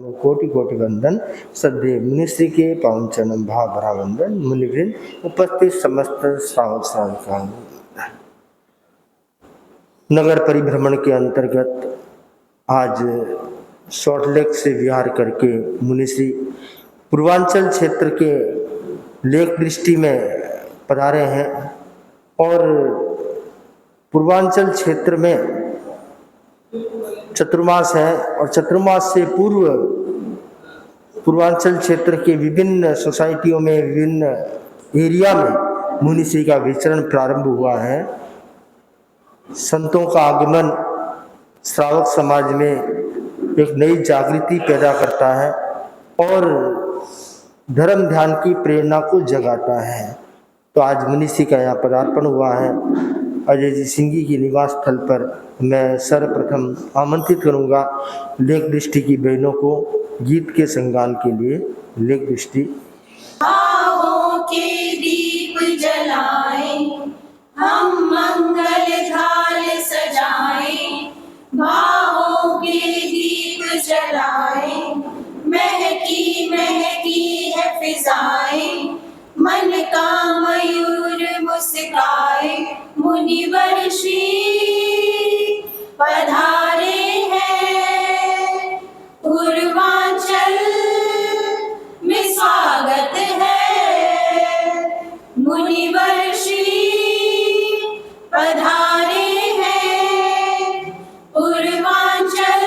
कोटि कोटि वंदन। सदैव मुनिश्री के पावन चरण भाव भरा वंदन। मुनिवृंद उपस्थित समस्त श्रावक श्राविकाओं, नगर परिभ्रमण के अंतर्गत आज सॉल्टलेक से विहार करके मुनिश्री पूर्वांचल क्षेत्र के लेक दृष्टि में पधारे हैं और पूर्वांचल क्षेत्र में चतुर्मास है और चतुर्मास से पूर्व पूर्वांचल क्षेत्र के विभिन्न सोसाइटियों में, विभिन्न एरिया में मुनिश्री का विचरण प्रारंभ हुआ है। संतों का आगमन श्रावक समाज में एक नई जागृति पैदा करता है और धर्म ध्यान की प्रेरणा को जगाता है। तो आज मुनिश्री का यहाँ पदार्पण हुआ है। अजय जी सिंह जी की निवास स्थल पर मैं सर्वप्रथम आमंत्रित करूंगा लेक दृष्टि की बहनों को गीत के संगान के लिए। लेक दृष्टि। भावों के दीप जलाएं, हम मंगल थाल सजाएं। भावों के दीप जलाएं, महकी महकी है फिजाएं। मन का मयूर मुस्काए, मुनिवर श्री पधारे हैं। पूर्वांचल में स्वागत है, मुनिवर श्री पधारे हैं। पूर्वांचल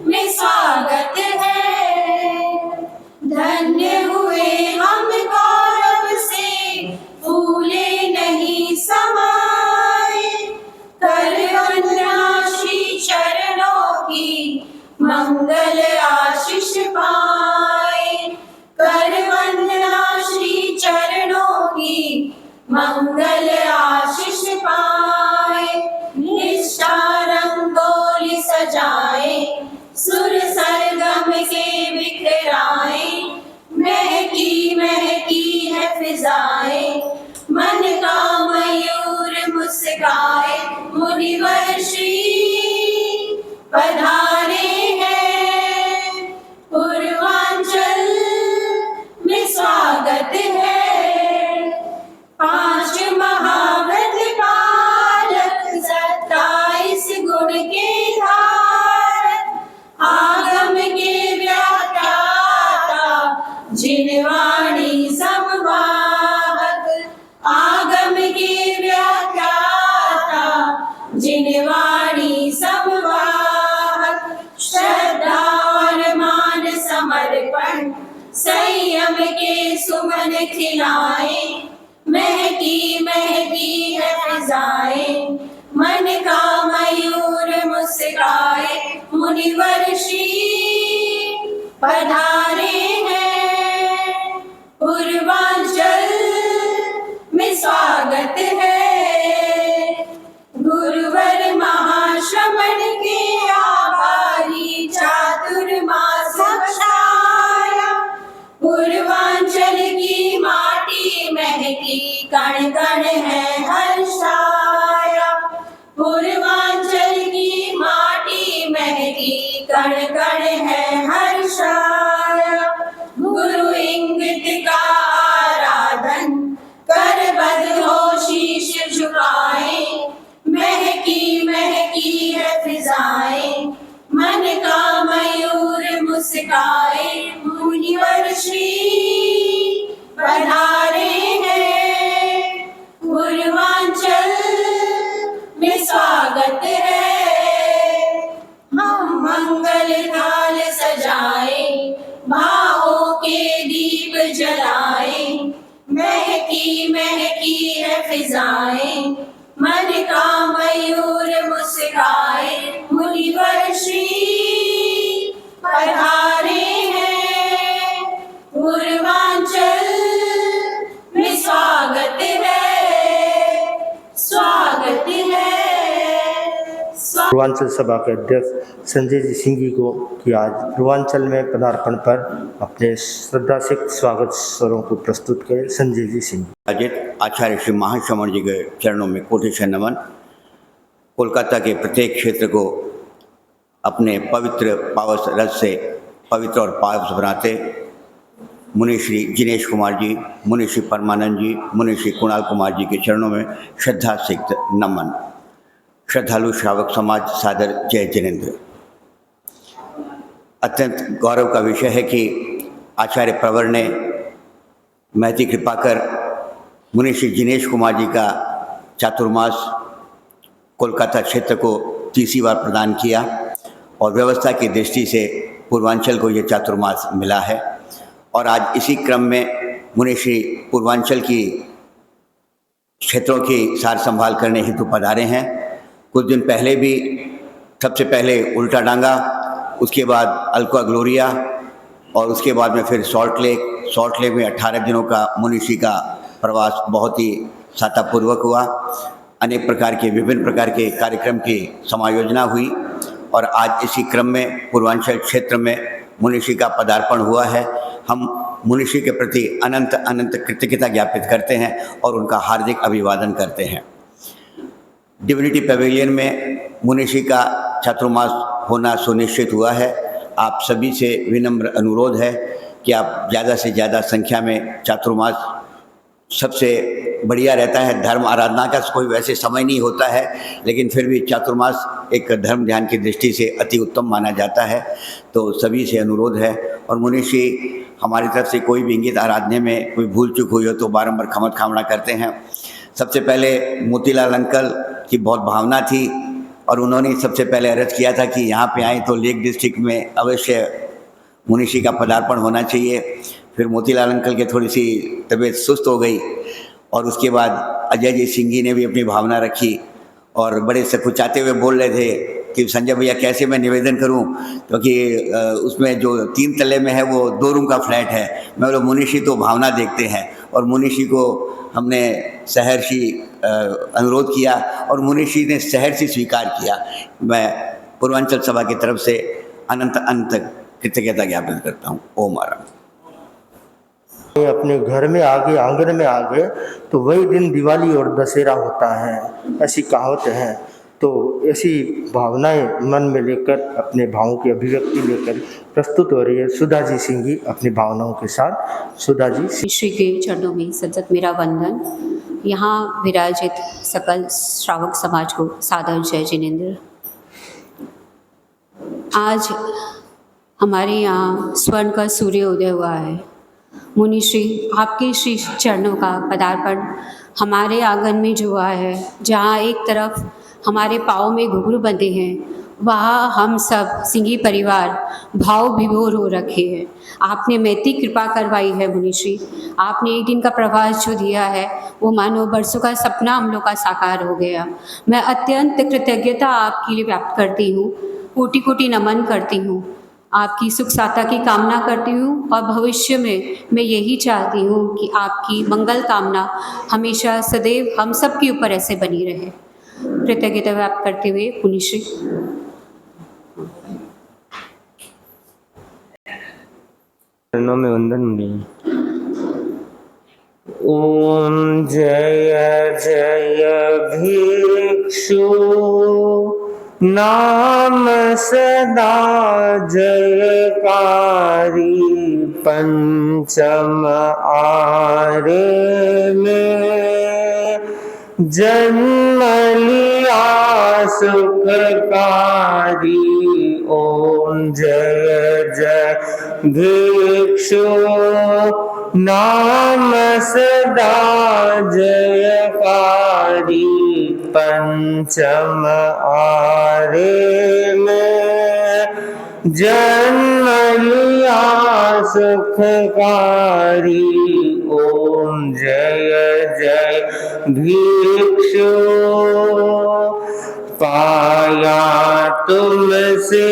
में स्वागत है। धन्य हुए हम गौरव से, फूले नहीं समाए। कर वंदना श्री चरणों की, मंगल आशीष पाए। कर वंदना श्री चरणों की, मंगल आशीष पाए। निष्ठा रंगोली सजाए, सुर सरगम से बिखराए। महकी महकी है फिजाएं, मन का मयूर मुस्काए। मुनिवर श्री पधारे हैं, पूर्वांचल में स्वागत है। 5 महाव्रत पालक, 27 गुण के धारक। आगम के व्याख्याता, जिनवाणी समवाहक। आगम के व्याख्याता, जिनवाणी समवाहक। श्रद्धा और मान समर्पण, संयम के सुमन खिलाए। महकी महकी है फिजाएं, मन का मयूर मुस्काए। मुनिवर श्री पधारे हैं, पूर्वांचल में स्वागत है। गुरुवर महाश्रमण के आभारी, चातुर्मास बख्शाया। पूर्वांचल की माटी महकी, कण कण है हर्षाया। पूर्वांचल की माटी महकी, कण कण है हर्षाया। गुरु इंगित का आराधन, कर बद्ध हो शीश झुकाए। महकी महकी है फिजाएं, मन का मयूर मुस्काए। मुनिवर श्री पधारे हैं, पूर्वांचल में स्वागत है। हम मंगल थाल सजाए, भावों के दीप जलाए। महकी महकी है फिजाएं, मन का मयूर मुस्काए। मुनिवर श्री पधारे हैं, पूर्वांचल में स्वागत है। स्वागत है। पूर्वांचल सभा के अध्यक्ष संजय जी सिंह जी को कि आज पूर्वांचल में पदार्पण पर अपने श्रद्धा से स्वागत स्वरों को प्रस्तुत करें। संजय जी सिंह। अजित आचार्य श्री महाश्रमण जी के चरणों में कोटि से नमन। कोलकाता के प्रत्येक क्षेत्र को अपने पवित्र पावस रस से पवित्र और पावस बनाते मुनि श्री जिनेश कुमार जी, मुनि श्री परमानंद जी, मुनि श्री कुणाल कुमार जी के चरणों में श्रद्धा सिक्त नमन। श्रद्धालु श्रावक समाज सादर जय जिनेंद्र। अत्यंत गौरव का विषय है कि आचार्य प्रवर ने महती कृपा कर मुनि श्री जिनेश कुमार जी का चातुर्मास कोलकाता क्षेत्र को तीसरी बार प्रदान किया और व्यवस्था की दृष्टि से पूर्वांचल को ये चातुर्मास मिला है। और आज इसी क्रम में मुनि श्री पूर्वांचल की क्षेत्रों की सार संभाल करने हेतु पधारे हैं। कुछ दिन पहले भी सबसे पहले उल्टा डांगा, उसके बाद अल्कोआ ग्लोरिया और उसके बाद में फिर सॉल्ट लेक में 18 दिनों का मुनि श्री का प्रवास बहुत ही सातापूर्वक हुआ। अनेक प्रकार के विभिन्न प्रकार के कार्यक्रम की समायोजना हुई और आज इसी क्रम में पूर्वांचल क्षेत्र में मुनि श्री का पदार्पण हुआ है। हम मुनि श्री के प्रति अनंत अनंत कृतज्ञता ज्ञापित करते हैं और उनका हार्दिक अभिवादन करते हैं। डिविनिटी पैवेलियन में मुनि श्री का चातुर्मास होना सुनिश्चित हुआ है। आप सभी से विनम्र अनुरोध है कि आप ज़्यादा से ज़्यादा संख्या में चातुर्मास, सबसे बढ़िया रहता है। धर्म आराधना का कोई वैसे समय नहीं होता है, लेकिन फिर भी चातुर्मास एक धर्म ध्यान की दृष्टि से अति उत्तम माना जाता है। तो सभी से अनुरोध है। और मुनि श्री हमारी तरफ से कोई भी इंगित आराधने में कोई भूल चूक हुई हो तो बारंबार क्षमा कामना करते हैं। सबसे पहले मोतीलाल अंकल की बहुत भावना थी और उन्होंने सबसे पहले अर्ज किया था कि यहाँ पे आए तो लेक डिस्ट्रिक्ट में अवश्य मुनि श्री का पदार्पण होना चाहिए। फिर मोतीलाल अंकल के थोड़ी सी तबीयत सुस्त हो गई और उसके बाद अजय जी सिंह जी ने भी अपनी भावना रखी और बड़े सकुचाते हुए बोल रहे थे कि संजय भैया कैसे मैं निवेदन करूं, क्योंकि उसमें जो 3 तल्ले में है वो 2 रूम का फ्लैट है। मैं बोला मुनि श्री तो भावना देखते हैं और मुनि श्री को हमने सहर्षि अनुरोध किया और मुनि श्री ने सहर्षि स्वीकार किया। मैं पूर्वांचल सभा की तरफ से अनंत अनंत कृतज्ञता ज्ञापित करता हूँ। ओम आराम। अपने घर में आ गए, आंगन में आ गए तो वही दिन दिवाली और दशहरा होता है, ऐसी कहावत है। तो ऐसी भावनाएं मन में लेकर, अपने भावों की अभिव्यक्ति लेकर प्रस्तुत हो रही है सुधा जी सिंह जी अपनी भावनाओं के साथ। सुधा जी। श्री के चरणों में सतत मेरा वंदन। यहाँ विराजित सकल श्रावक समाज को सादर जय जिनेंद्र। आज हमारे यहाँ स्वर्ण का सूर्योदय हुआ है। मुनि श्री आपके श्री चरणों का पदार्पण हमारे आंगन में जो हुआ है, जहाँ एक तरफ हमारे पाँव में घुंघरू बंधे हैं, वहाँ हम सब सिंघी परिवार भाव विभोर हो रखे हैं। आपने महती कृपा करवाई है मुनि श्री। आपने एक दिन का प्रवास जो दिया है वो मानो बरसों का सपना हम लोग का साकार हो गया। मैं अत्यंत कृतज्ञता आपके लिए व्यक्त करती हूँ, कोटि कोटि नमन करती हूँ। आपकी सुख साता की कामना करती हूँ और भविष्य में मैं यही चाहती हूँ कि आपकी मंगल कामना हमेशा सदैव हम सब के ऊपर ऐसे बनी रहे। कृतज्ञता व्यक्त करते हुए मुनि श्री। चरणों में वंदन मुनि। ओम जय जय भिक्षु नाम सदा जयकारी, पंचम आरे में जन्म लिया सुखकारी। ओम जय जय भिक्षु नाम सदा जयकारी, पंचम आरे में जन्म लिया सुखकारी। ओम जय जय भिक्षु पाया तुमसे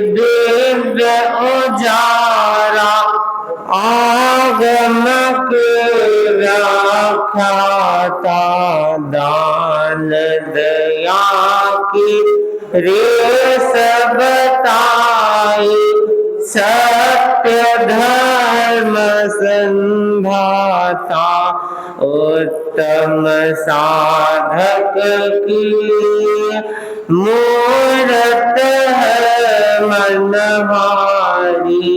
दिव्य उजारा, आगम के व्याख्याता दान दया की रेस बताई, सत्य धर्म संधाता था उत्तम साधक की मूरत है मनहारी।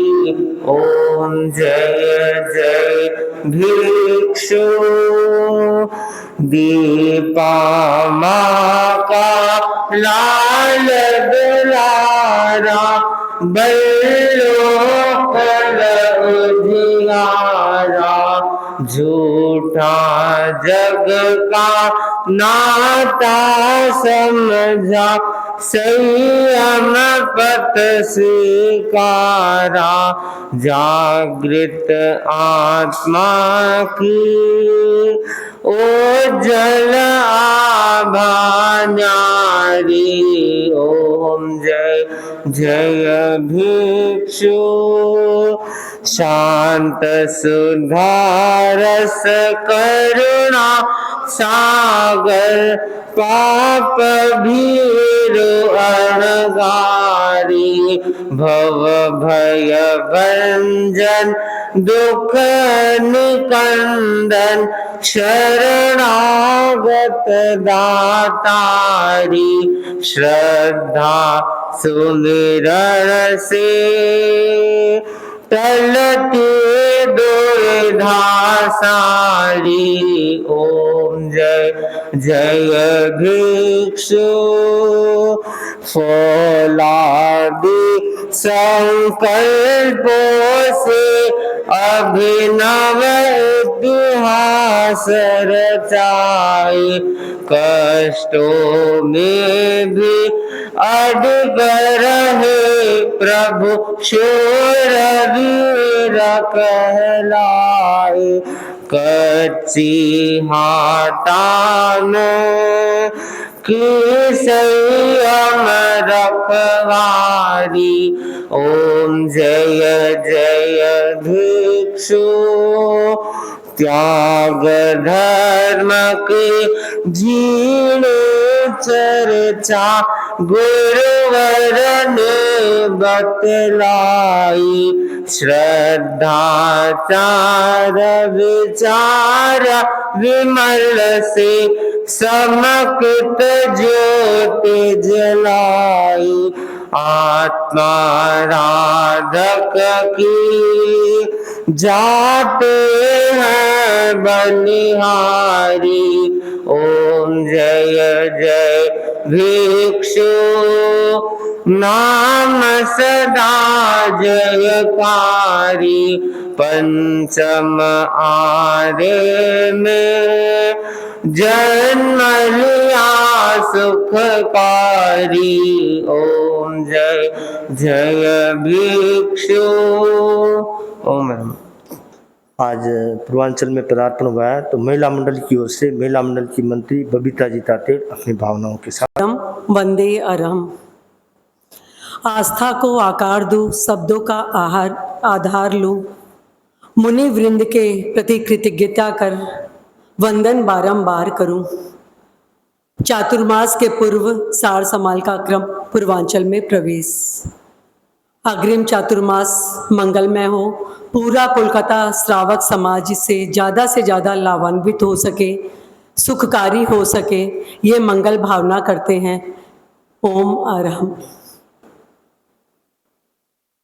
ओम जय जय भिक्षु दीपा माँ का लाल दुलारा बल्लो कर उजियारा। झूठा जग का नाता समझा संयम पथ स्वीकारा। जागृत आत्मा की ओजल आभा न्यारी। ओम जय जय भिक्षु शांत सुधारस करुणा सागर पाप भीरु अणगारी। भव भय भंजन दुख निकंदन शरणागत दातारी। श्रद्धा सुमिरन से टलती दुविधा सारी। ओम जय जय भिक्षु फौलादी संकल्पों से अभिनव इतिहास रचाए। कष्टों में भी अडिग रहे प्रभु शूरवीर कहलाए। कच्ची हाटान की संयम रखवारी। ओम जय जय भिक्षु त्याग धर्म के जीणे चर्चा गुरुवर ने बतलाई। श्रद्धाचार विचार विमल से समकित ज्योति जलाई। आत्माराधक की जाते हैं बलिहारी। ओम जय जय भिक्षु नाम सदा जयकारी। पंचम आरे में जन्म लिया सुखकारी। ओम जय जय भिक्षु। ओम नमः। आज पूर्वांचल में पदार्पण हुआ है तो महिला मंडल की ओर से महिला मंडल की मंत्री बबीता जी तातेड़ अपनी भावनाओं के साथ वंदे अरहम। आस्था को आकार दूं, शब्दों का आधार लूं, मुनि वृंद के प्रति कृतज्ञता कर वंदन बारंबार करूं। चातुर्मास के पूर्व सार समाल का क्रम पूर्वांचल में प्रवेश। अग्रिम चातुर्मास मंगलमय हो, पूरा कोलकाता श्रावक समाज से ज़्यादा लाभान्वित हो सके, सुखकारी हो सके, ये मंगल भावना करते हैं। ओम अरहम।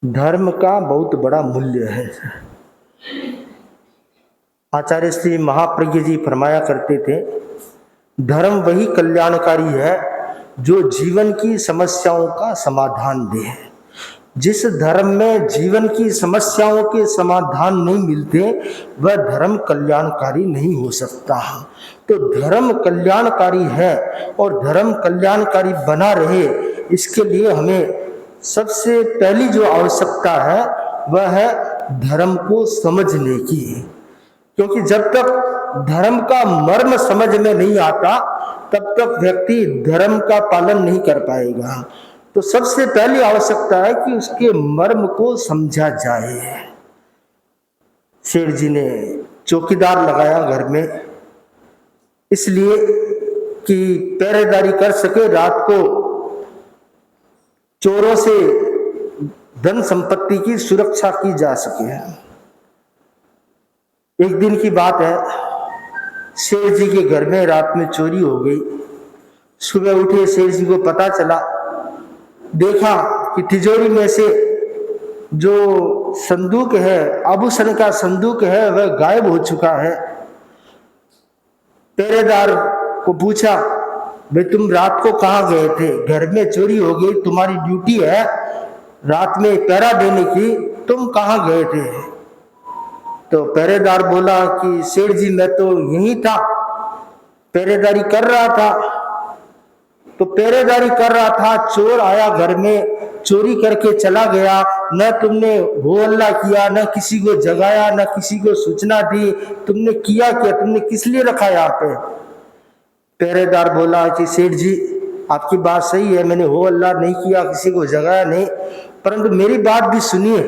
धर्म का बहुत बड़ा मूल्य है। आचार्य श्री महाप्रज्ञ जी फरमाया करते थे, धर्म वही कल्याणकारी है जो जीवन की समस्याओं का समाधान दे। जिस धर्म में जीवन की समस्याओं के समाधान नहीं मिलते वह धर्म कल्याणकारी नहीं हो सकता। तो धर्म कल्याणकारी है और धर्म कल्याणकारी बना रहे, इसके लिए हमें सबसे पहली जो आवश्यकता है वह है धर्म को समझने की। क्योंकि जब तक धर्म का मर्म समझ में नहीं आता तब तक व्यक्ति धर्म का पालन नहीं कर पाएगा। तो सबसे पहली आवश्यकता है कि उसके मर्म को समझा जाए। शेर जी ने चौकीदार लगाया घर में इसलिए कि पहरेदारी कर सके, रात को चोरों से धन संपत्ति की सुरक्षा की जा सके। एक दिन की बात है, शेर जी के घर में रात में चोरी हो गई। सुबह उठे, शेर जी को पता चला, देखा कि तिजोरी में से जो संदूक है, आभूषण का संदूक है, वह गायब हो चुका है। पहरेदार को पूछा, भाई तुम रात को कहाँ गए थे? घर में चोरी हो गई, तुम्हारी ड्यूटी है रात में पहरा देने की, तुम कहाँ गए थे? तो पहरेदार बोला कि सेठ जी मैं तो यहीं था, पहरेदारी कर रहा था। तो पहरेदारी कर रहा था, चोर आया घर में, चोरी करके चला गया, न तुमने हो हल्ला किया, न किसी को जगाया, न किसी को सूचना दी, तुमने किया क्या? तुमने किस लिए रखा यहाँ पे? पहरेदार बोला कि सेठ जी आपकी बात सही है, मैंने हो हल्ला नहीं किया, किसी को जगाया नहीं, परंतु मेरी बात भी सुनिए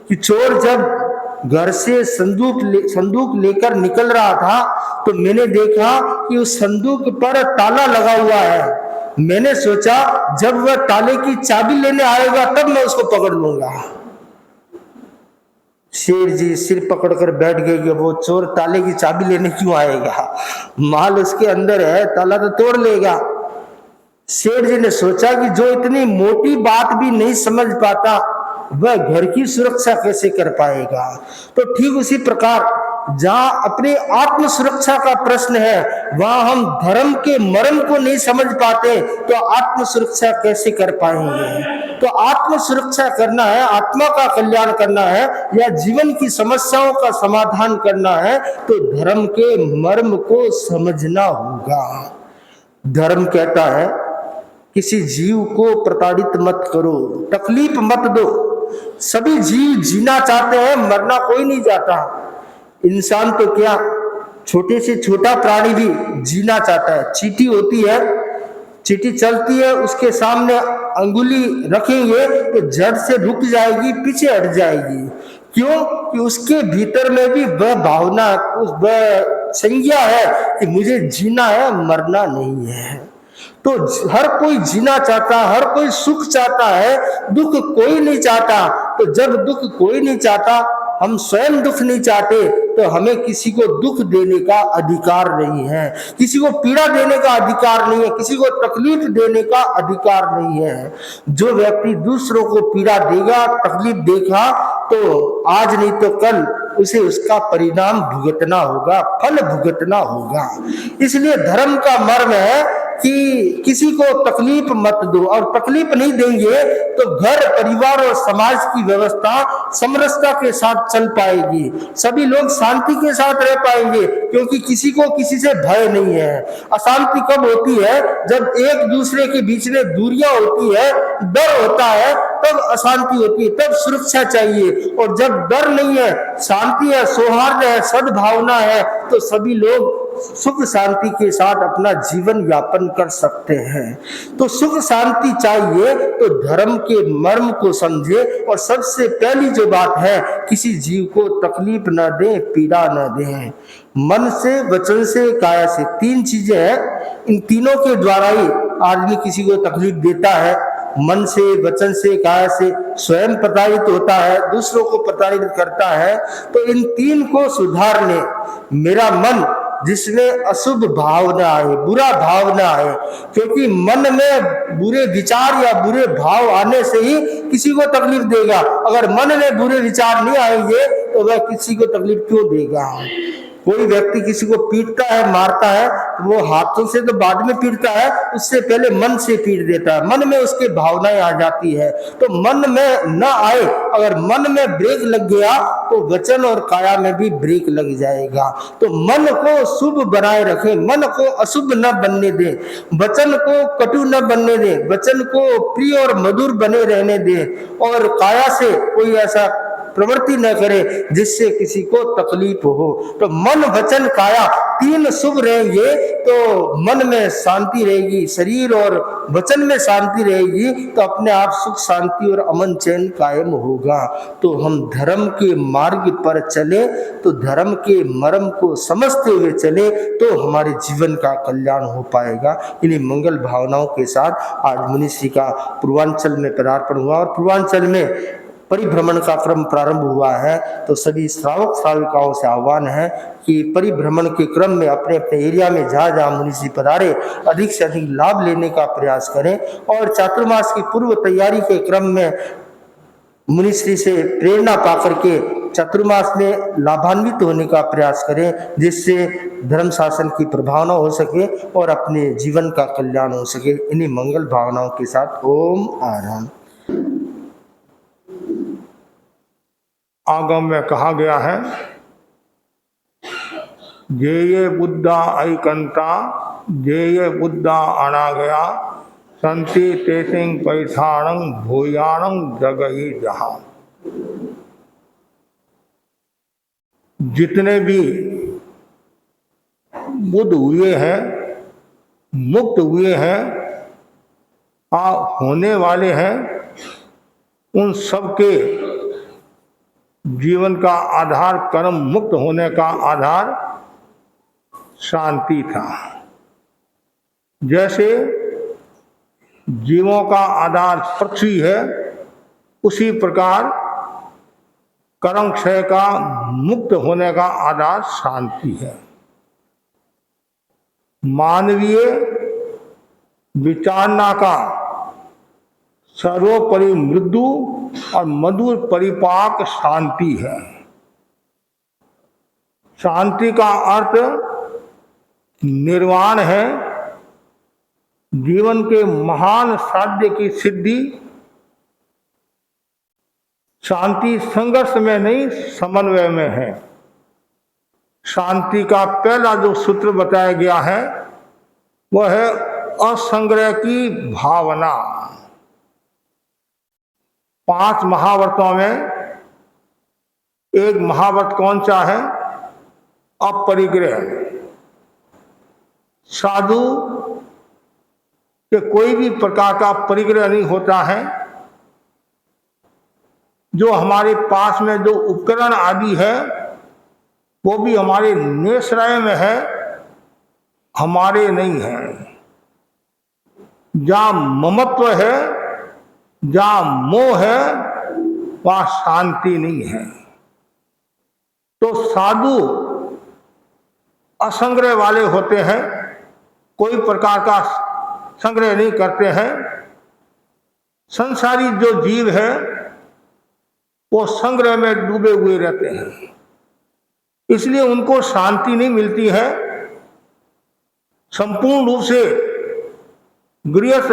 कि चोर जब घर से संदूक लेकर निकल रहा था तो मैंने देखा कि उस संदूक पर ताला लगा हुआ है। मैंने सोचा जब वह ताले की चाबी लेने आएगा तब मैं उसको पकड़ लूंगा। शेर जी सिर पकड़कर बैठ गए कि वो चोर ताले की चाबी लेने क्यों आएगा, माल उसके अंदर है, ताला तो तोड़ लेगा। शेर जी ने सोचा कि जो इतनी मोटी बात भी नहीं समझ पाता वह घर की सुरक्षा कैसे कर पाएगा। तो ठीक उसी प्रकार जहां अपने आत्म सुरक्षा का प्रश्न है, वहां हम धर्म के मर्म को नहीं समझ पाते तो आत्म सुरक्षा कैसे कर पाएंगे। तो आत्म सुरक्षा करना है, आत्मा का कल्याण करना है या जीवन की समस्याओं का समाधान करना है तो धर्म के मर्म को समझना होगा। धर्म कहता है किसी जीव को प्रताड़ित मत करो, तकलीफ मत दो। सभी जीव जीना चाहते हैं, मरना कोई नहीं चाहता। इंसान तो क्या, छोटे से छोटा प्राणी भी जीना चाहता है। चींटी होती है, चींटी चलती है, उसके सामने अंगुली रखेंगे तो झट से रुक जाएगी, पीछे हट जाएगी। क्यों? कि उसके भीतर में भी वह भावना, वह संज्ञा है कि मुझे जीना है, मरना नहीं है। तो हर कोई जीना चाहता, हर कोई सुख चाहता है, दुख कोई नहीं चाहता। तो जब दुख कोई नहीं चाहता, हम स्वयं दुख नहीं चाहते, तो हमें किसी को दुख देने का अधिकार नहीं है, किसी को पीड़ा देने का अधिकार नहीं है, किसी को तकलीफ देने का अधिकार नहीं है। जो व्यक्ति दूसरों को पीड़ा देगा, तकलीफ देगा, तो आज नहीं तो कल उसे उसका परिणाम भुगतना होगा, फल भुगतना होगा। इसलिए धर्म का मर्म है कि किसी को तकलीफ मत दो, और तकलीफ नहीं देंगे तो घर, परिवार और समाज की व्यवस्था समरसता के साथ चल पाएगी। सभी लोग शांति के साथ रह पाएंगे, क्योंकि किसी को किसी से भय नहीं है। अशांति कब होती है? जब एक दूसरे के बीच में दूरियां होती है, डर होता है, तब अशांति होती है, तब सुरक्षा चाहिए। और जब डर नहीं है, शांति है, सौहार्द है, सद्भावना है, तो सभी लोग सुख शांति के साथ अपना जीवन यापन कर सकते हैं। तो सुख शांति चाहिए तो धर्म के मर्म को समझे। और सबसे पहली जो बात है, किसी जीव को तकलीफ न दें, पीड़ा न दें। मन से, वचन से, काया से, तीन चीजें हैं। इन तीनों के द्वारा ही आदमी किसी को तकलीफ देता है। मन से, वचन से, काया से स्वयं प्रताड़ित होता है, दूसरों को प्रताड़ित करता है। तो इन तीन को सुधारने, मेरा मन जिसमें अशुभ भाव न आए, बुरा भाव न आए, क्योंकि मन में बुरे विचार या बुरे भाव आने से ही किसी को तकलीफ देगा। अगर मन में बुरे विचार नहीं आएंगे तो वह किसी को तकलीफ क्यों देगा। कोई व्यक्ति किसी को पीटता है, मारता है, वो हाथों से तो बाद में पीटता है, उससे पहले मन से पीट देता है, मन में उसके भावनाएं आ जाती है। तो मन में न आए, अगर मन में ब्रेक लग गया तो वचन और काया में भी ब्रेक लग जाएगा। तो मन को शुभ बनाए रखें, मन को अशुभ न बनने दें, वचन को कटु न बनने दें, वचन को प्रिय और मधुर बने रहने दें, और काया से कोई ऐसा प्रवृत्ति न करे जिससे किसी को तकलीफ हो। तो मन, वचन, काया तीन शुभ रहेंगे तो मन में शांति रहेगी, शरीर और वचन में शांति रहेगी, तो अपने आप सुख शांति और अमन चैन कायम होगा। तो हम धर्म के मार्ग पर चले, तो धर्म के मर्म को समझते हुए चले, तो हमारे जीवन का कल्याण हो पाएगा। इन्हीं मंगल भावनाओं के साथ आज मुनिश्री का पूर्वांचल में पदार्पण हुआ। और पूर्वांचल में परिभ्रमण का क्रम प्रारंभ हुआ है। तो सभी श्रावक श्राविकाओं से आह्वान है कि परिभ्रमण के क्रम में अपने अपने एरिया में जहाँ जहाँ मुनिश्री पधारे अधिक से अधिक लाभ लेने का प्रयास करें और चातुर्मास की पूर्व तैयारी के क्रम में मुनिश्री से प्रेरणा पाकर के चतुर्मास में लाभान्वित होने का प्रयास करें, जिससे धर्म शासन की प्रभावना हो सके और अपने जीवन का कल्याण हो सके। इन्हीं मंगल भावनाओं के साथ ओम आराम। आगम में कहा गया है, जेये बुद्धा ऐकंता जेये बुद्धा आना गया संति तेसिंग पैठाणं भूयाणं जगही जहां। जितने भी बुद्ध हुए हैं, मुक्त हुए हैं, होने वाले हैं, उन सबके जीवन का आधार, कर्म मुक्त होने का आधार शांति था। जैसे जीवों का आधार पृथ्वी है, उसी प्रकार कर्म क्षय का मुक्त होने का आधार शांति है। मानवीय विचारना का सर्वोपरि मृदु और मधुर परिपाक शांति है। शांति का अर्थ निर्वाण है, जीवन के महान साध्य की सिद्धि। शांति संघर्ष में नहीं, समन्वय में है। शांति का पहला जो सूत्र बताया गया है वह है असंग्रह की भावना। 5 महाव्रतों में एक महाव्रत कौन सा है? अपरिग्रह। साधु के कोई भी प्रकार का परिग्रह नहीं होता है। जो हमारे पास में जो उपकरण आदि है वो भी हमारे निश्रय में है, हमारे नहीं है। जहाँ ममत्व है, जहाँ मोह है, वहाँ शांति नहीं है। तो साधु असंग्रह वाले होते हैं, कोई प्रकार का संग्रह नहीं करते हैं। संसारी जो जीव है वो संग्रह में डूबे हुए रहते हैं, इसलिए उनको शांति नहीं मिलती है। संपूर्ण रूप से गृहस्थ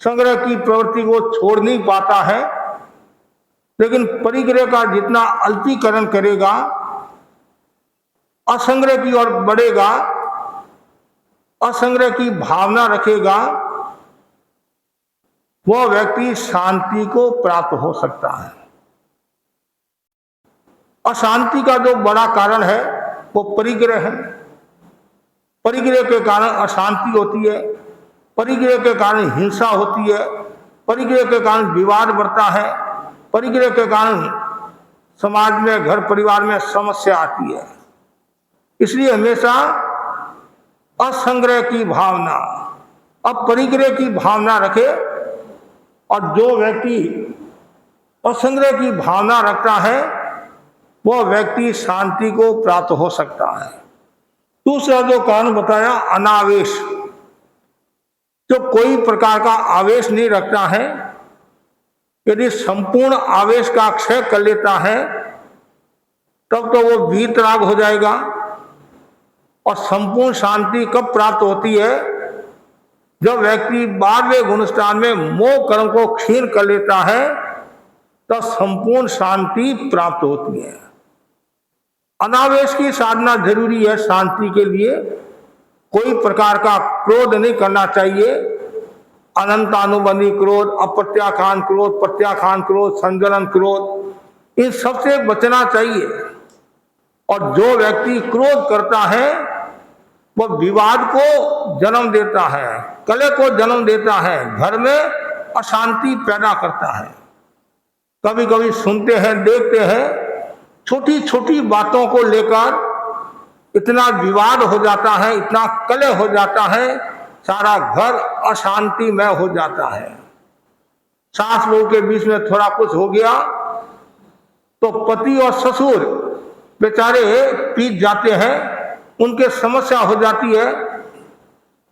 संग्रह की प्रवृत्ति को छोड़ नहीं पाता है, लेकिन परिग्रह का जितना अल्पीकरण करेगा, असंग्रह की ओर बढ़ेगा, असंग्रह की भावना रखेगा, वह व्यक्ति शांति को प्राप्त हो सकता है। अशांति का जो बड़ा कारण है वो परिग्रह है। परिग्रह के कारण अशांति होती है, परिग्रह के कारण हिंसा होती है, परिग्रह के कारण विवाद बढ़ता है, परिग्रह के कारण समाज में, घर परिवार में समस्या आती है। इसलिए हमेशा असंग्रह की भावना, अपरिग्रह की भावना रखे। और जो व्यक्ति असंग्रह की भावना रखता है वह व्यक्ति शांति को प्राप्त हो सकता है। दूसरा जो कारण बताया, अनावेश। जो कोई प्रकार का आवेश नहीं रखता है, यदि संपूर्ण आवेश का क्षय कर लेता है तब तो वो वीतराग हो जाएगा। और संपूर्ण शांति कब प्राप्त होती है? जब व्यक्ति 12वें गुणस्थान में मोह कर्म को क्षीण कर लेता है तो संपूर्ण शांति प्राप्त होती है। अनावेश की साधना जरूरी है शांति के लिए। कोई प्रकार का क्रोध नहीं करना चाहिए। अनंतानुबंधी क्रोध, अप्रत्याख्यान क्रोध, प्रत्याख्यान क्रोध, संजलन क्रोध, इन सबसे बचना चाहिए। और जो व्यक्ति क्रोध करता है वह विवाद को जन्म देता है, कलह को जन्म देता है, घर में अशांति पैदा करता है। कभी कभी सुनते हैं, देखते हैं, छोटी छोटी बातों को लेकर इतना विवाद हो जाता है, इतना कलह हो जाता है, सारा घर अशांतिमय हो जाता है। सास बहू के बीच में थोड़ा कुछ हो गया तो पति और ससुर बेचारे पीट जाते हैं, उनके समस्या हो जाती है।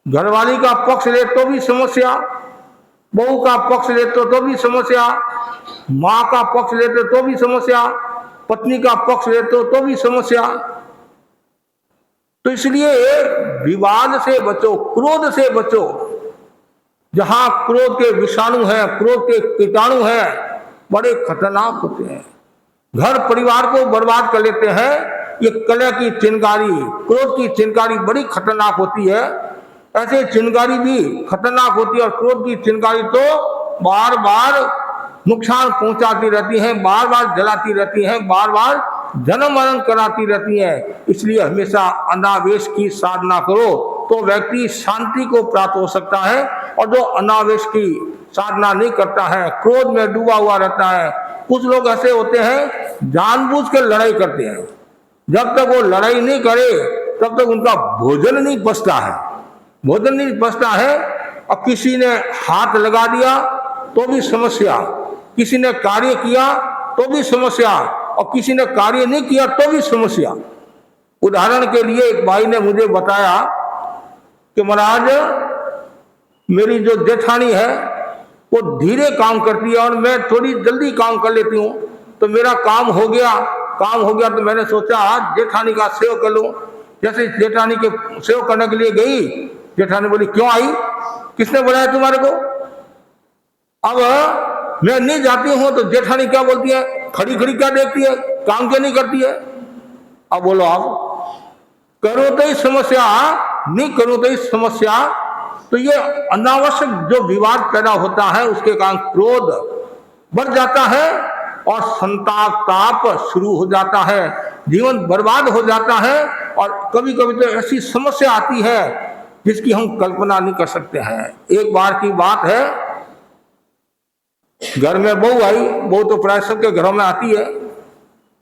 घरवाली का पक्ष ले तो भी समस्या, बहू का पक्ष लेते तो भी समस्या, माँ का पक्ष लेते तो भी समस्या, पत्नी का पक्ष लेते तो भी समस्या। तो इसलिए विवाद से बचो, क्रोध से बचो। जहां क्रोध के विषाणु हैं, क्रोध के कीटाणु हैं, बड़े खतरनाक होते हैं, घर परिवार को बर्बाद कर लेते हैं। ये कलह की चिंगारी, क्रोध की चिंगारी बड़ी खतरनाक होती है। ऐसे चिंगारी भी खतरनाक होती है और क्रोध की चिंगारी तो बार बार नुकसान पहुंचाती रहती है, बार बार जलाती रहती है, बार बार जन्म मरण कराती रहती है। इसलिए हमेशा अनावेश की साधना करो तो व्यक्ति शांति को प्राप्त हो सकता है। और जो अनावेश की साधना नहीं करता है, क्रोध में डूबा हुआ रहता है, कुछ लोग ऐसे होते हैं जानबूझ के लड़ाई करते हैं। जब तक वो लड़ाई नहीं करे तब तक उनका भोजन नहीं पचता है, भोजन नहीं पचता है। और किसी ने हाथ लगा दिया तो भी समस्या, किसी ने कार्य किया तो भी समस्या, और किसी ने कार्य नहीं किया तो भी समस्या। उदाहरण के लिए एक भाई ने मुझे बताया कि महाराज मेरी जो जेठानी है वो धीरे काम करती है और मैं थोड़ी जल्दी काम कर लेती हूँ। तो मेरा काम हो गया तो मैंने सोचा आज जेठानी का सेवा कर लूँ। जैसे जेठानी के सेवा करने के लिए गई, जेठानी बोली क्यों आई, किसने बुलाया तुम्हारे को? अब मैं नहीं जाती हूँ तो जेठानी क्या बोलती है, खड़ी खड़ी क्या देखती है, काम क्यों नहीं करती है? अब बोलो, आप करो तो ही समस्या, नहीं करो तो ही समस्या। तो ये अनावश्यक जो विवाद पैदा होता है उसके कारण क्रोध बढ़ जाता है और संताप ताप शुरू हो जाता है, जीवन बर्बाद हो जाता है। और कभी कभी तो ऐसी समस्या आती है जिसकी हम कल्पना नहीं कर सकते हैं। एक बार की बात है, घर में बहू आई, बहू तो प्राय सबके घरों में आती है,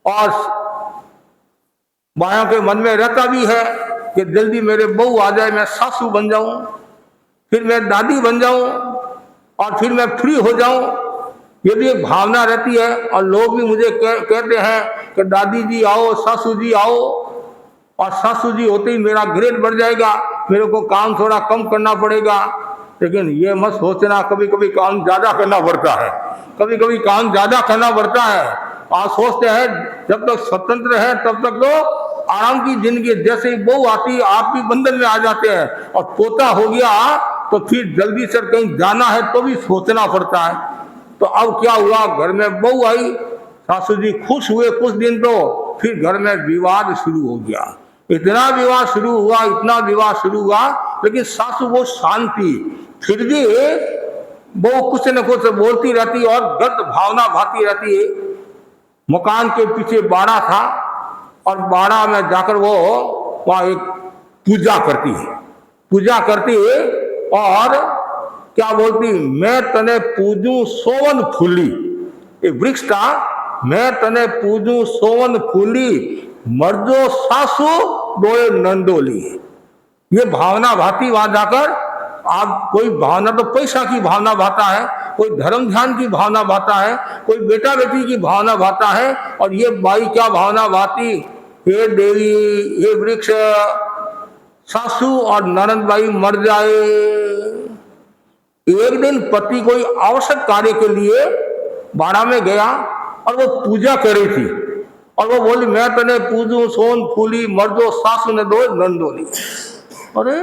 और बायों के मन में रहता भी है कि जल्दी मेरे बहू आ जाए, मैं सासू बन जाऊं, फिर मैं दादी बन जाऊं और फिर मैं फ्री हो जाऊं। ये भी एक भावना रहती है। और लोग भी मुझे कहते हैं कि दादी जी आओ, सासू जी आओ, और सासू जी होते ही मेरा ग्रेड बढ़ जाएगा, मेरे को काम थोड़ा कम करना पड़ेगा। लेकिन ये मत सोचना, कभी कभी काम ज्यादा करना पड़ता है, कभी कभी काम ज्यादा करना पड़ता है। आप सोचते हैं जब तक स्वतंत्र है तब तक तो आराम की जिंदगी, जैसे ही बहू आती आप भी बंधन में आ जाते हैं, और पोता हो गया तो फिर जल्दी से कहीं जाना है तो भी सोचना पड़ता है। तो अब क्या हुआ, घर में बहू आई, सासू जी खुश हुए कुछ दिन, तो फिर घर में विवाद शुरू हो गया। इतना विवाद शुरू हुआ, इतना विवाद शुरू हुआ, लेकिन सासू बहुत शांत थी। फिर भी बहू कुछ न कुछ बोलती रहती और गलत भावना भाती रहती है। मकान के पीछे बाड़ा था और बाड़ा में जाकर वो वहाँ एक पूजा करती है, पूजा करती है और क्या बोलती, मैं तने पूजू सोवन फूली। ये वृक्ष था, मैं तने पूजू सोवन फूली, मर्दो सासू दोए नंदोली। ये भावना भाती वहां जाकर। आप कोई भावना तो पैसा की भावना भाता है, कोई धर्म ध्यान की भावना भाता है, कोई बेटा बेटी की भावना भाता है, और ये बाई क्या भावना भाती, हे देवी, हे वृक्ष, सासू और ननद बाई मर जाए। एक दिन पति कोई आवश्यक कार्य के लिए बाड़ा में गया और वो पूजा कर रही थी, और वो बोली मैं तने पूजू सोन फूली, मर्दो सासू ने दो नंदोली। अरे